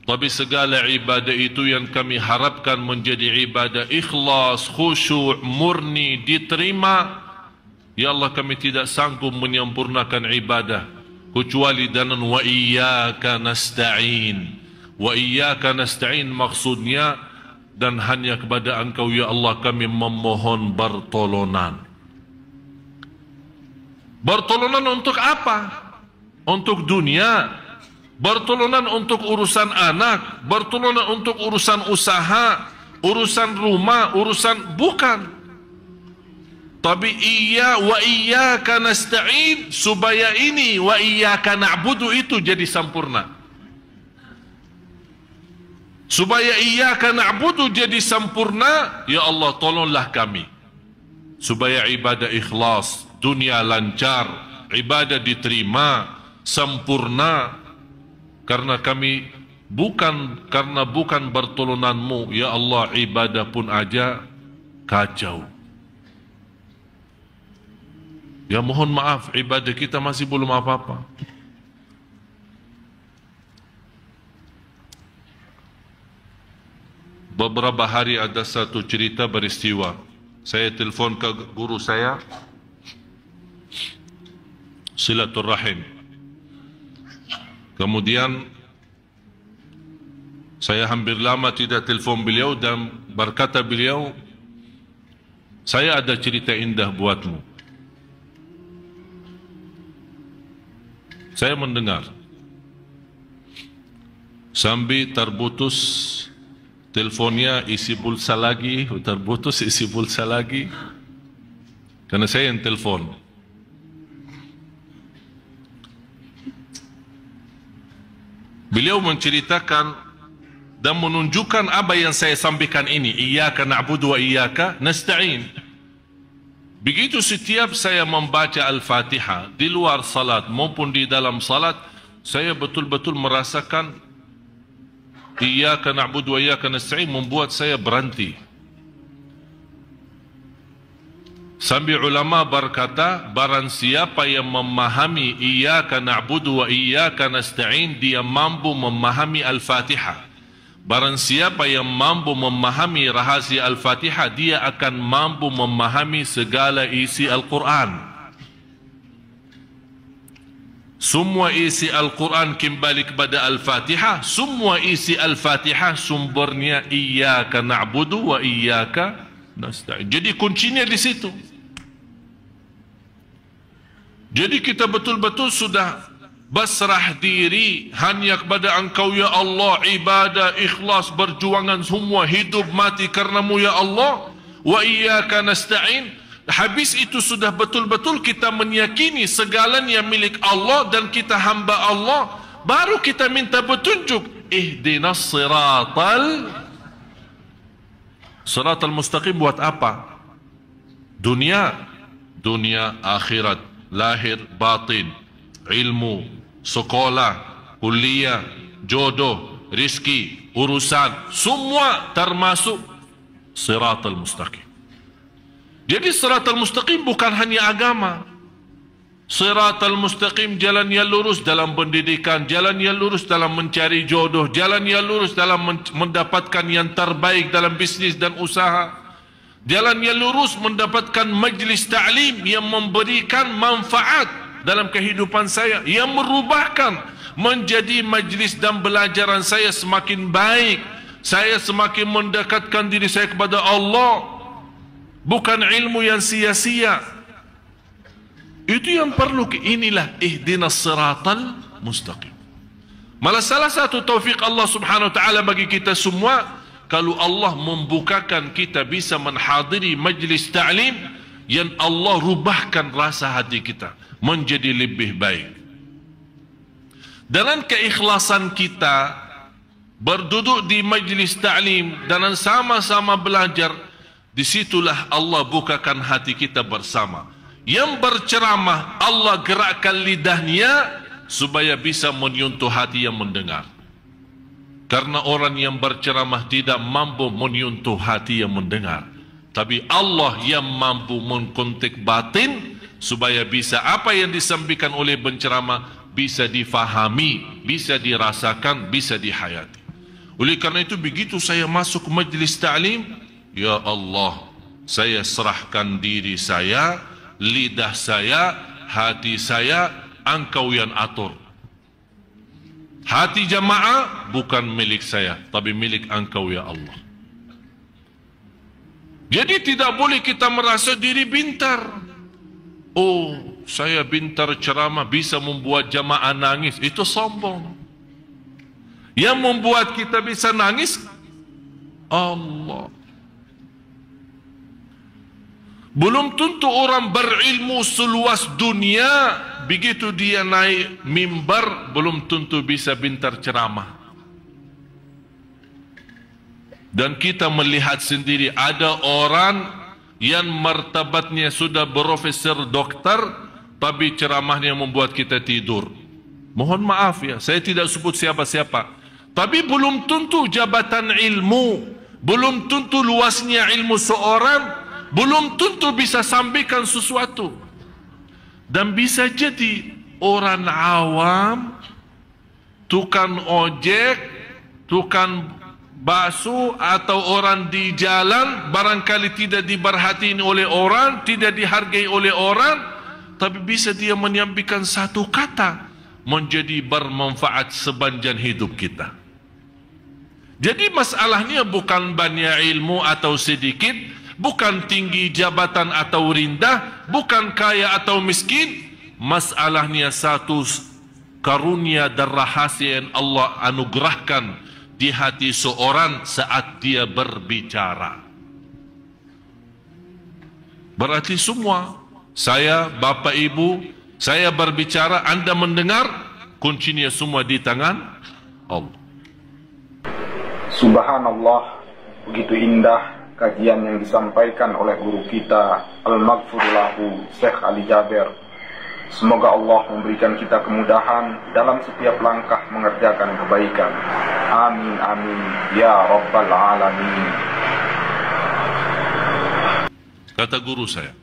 Tapi segala ibadah itu yang kami harapkan menjadi ibadah ikhlas, khusyuk, murni, diterima. Ya Allah, kami tidak sanggup menyempurnakan ibadah kecuali dengan wa iyyaka nasta'in. Wa iyyaka nasta'in maksudnya dan hanya kepada Engkau ya Allah kami memohon pertolongan. Pertolongan untuk apa? Untuk dunia, pertolongan untuk urusan anak, pertolongan untuk urusan usaha, urusan rumah, urusan bukan. Tapi wa iyyaka nasta'in supaya ini wa iyyaka na'budu itu jadi sempurna. Supaya iyyaka na'budu jadi sempurna, ya Allah tolonglah kami. Supaya ibadah ikhlas, dunia lancar, ibadah diterima, sempurna. Karena kami bukan pertolonganmu, ya Allah ibadah pun aja kacau. Ya mohon maaf, ibadah kita masih belum apa-apa. Beberapa hari ada satu cerita beristiwa. Saya telefon ke guru saya, silaturahim. Kemudian saya hampir lama tidak telefon beliau dan berkata beliau, saya ada cerita indah buatmu. Saya mendengar. Sambil terputus teleponnya, isi pulsa lagi, terputus isi pulsa lagi. Karena saya yang telefon. Beliau menceritakan dan menunjukkan apa yang saya sampaikan ini. Iyyaka na'budu wa iyyaka nasta'in. Begitu setiap saya membaca Al-Fatihah di luar salat maupun di dalam salat, saya betul-betul merasakan iyyaka na'budu wa iyyaka nasta'in membuat saya berhenti. Sambil ulama berkata, barang siapa yang memahami iyyaka na'budu wa iyyaka nasta'in, dia mampu memahami Al-Fatihah. Barang siapa yang mampu memahami rahasia Al-Fatihah, dia akan mampu memahami segala isi Al-Quran. Semua isi Al-Quran kembali kepada Al-Fatihah. Semua isi Al-Fatihah sumbernya iyyaka na'budu wa iyyaka nasta'in. Jadi kuncinya di situ. Jadi kita betul-betul sudah berserah diri hanya kepada Engkau ya Allah, ibadah, ikhlas, berjuangan semua, hidup mati karenamu ya Allah. Wa iyyaka nasta'in. Habis itu sudah betul-betul kita meyakini segalanya milik Allah dan kita hamba Allah, baru kita minta petunjuk. Ihdinas siratal mustaqim. Buat apa? Dunia akhirat, lahir batin, ilmu, sekolah, kuliah, jodoh, rizki, urusan, semua termasuk siratal mustaqim. Jadi siratal mustaqim bukan hanya agama. Siratal mustaqim, jalan yang lurus dalam pendidikan, jalan yang lurus dalam mencari jodoh, jalan yang lurus dalam mendapatkan yang terbaik dalam bisnis dan usaha, jalan yang lurus mendapatkan majlis ta'lim yang memberikan manfaat dalam kehidupan saya, yang merubahkan menjadi majlis dan belajaran saya semakin baik, saya semakin mendekatkan diri saya kepada Allah, bukan ilmu yang sia-sia. Itu yang perlu. Inilah ihdinas siratal mustaqim. Malah salah satu taufik Allah subhanahu wa ta'ala bagi kita semua, kalau Allah membukakan kita bisa menghadiri majlis ta'lim, yang Allah rubahkan rasa hati kita menjadi lebih baik. Dengan keikhlasan kita berduduk di majlis ta'lim dan sama-sama belajar, disitulah Allah bukakan hati kita bersama. Yang berceramah Allah gerakkan lidahnya supaya bisa menyentuh hati yang mendengar. Karena orang yang berceramah tidak mampu menyentuh hati yang mendengar, tapi Allah yang mampu mengkontak batin supaya bisa apa yang disampaikan oleh penceramah bisa difahami, bisa dirasakan, bisa dihayati. Oleh karena itu begitu saya masuk majlis ta'lim, ya Allah, saya serahkan diri saya, lidah saya, hati saya, Engkau yang atur. Hati jamaah bukan milik saya, tapi milik Engkau ya Allah. Jadi tidak boleh kita merasa diri pintar. Oh, saya pintar ceramah bisa membuat jamaah nangis. Itu sombong. Yang membuat kita bisa nangis Allah. Belum tentu orang berilmu seluas dunia, begitu dia naik mimbar, belum tentu bisa pintar ceramah. Dan kita melihat sendiri ada orang yang martabatnya sudah profesor doktor, tapi ceramahnya membuat kita tidur. Mohon maaf ya, saya tidak sebut siapa-siapa. Tapi belum tentu jabatan ilmu, belum tentu luasnya ilmu seorang, belum tentu bisa sampaikan sesuatu. Dan bisa jadi orang awam, tukang ojek, tukang bakso, atau orang di jalan barangkali tidak diperhatiin oleh orang, tidak dihargai oleh orang, tapi bisa dia menyampaikan satu kata menjadi bermanfaat sepanjang hidup kita. Jadi masalahnya bukan banyak ilmu atau sedikit, bukan tinggi jabatan atau rendah, bukan kaya atau miskin. Masalahnya satu karunia dan rahasia yang Allah anugerahkan di hati seorang saat dia berbicara. Berarti semua, saya, Bapak Ibu, saya berbicara, Anda mendengar, kuncinya semua di tangan Allah. Subhanallah, begitu indah kajian yang disampaikan oleh guru kita Al-Maghfur Lahu Syekh Ali Jaber. Semoga Allah memberikan kita kemudahan dalam setiap langkah mengerjakan kebaikan. Amin amin ya rabbal alamin. Kata guru saya,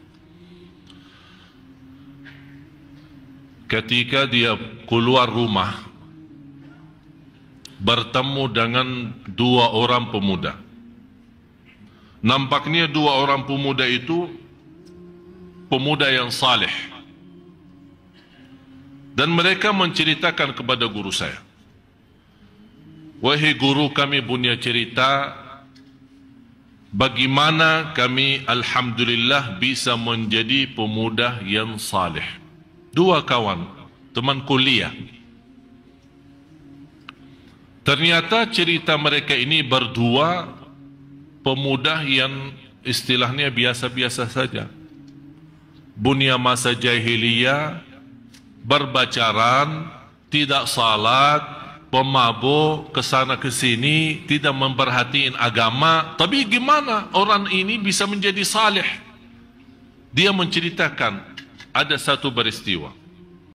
ketika dia keluar rumah bertemu dengan dua orang pemuda. Nampaknya dua orang pemuda itu pemuda yang saleh. Dan mereka menceritakan kepada guru saya, wahai guru, kami punya cerita bagaimana kami alhamdulillah bisa menjadi pemuda yang saleh. Dua kawan, teman kuliah. Ternyata cerita mereka ini berdua pemuda yang istilahnya biasa-biasa saja. Bunya masa jahiliyah, berbacaran, tidak salat, pemabuk, kesana kesini, tidak memperhatiin agama. Tapi gimana orang ini bisa menjadi saleh? Dia menceritakan ada satu peristiwa.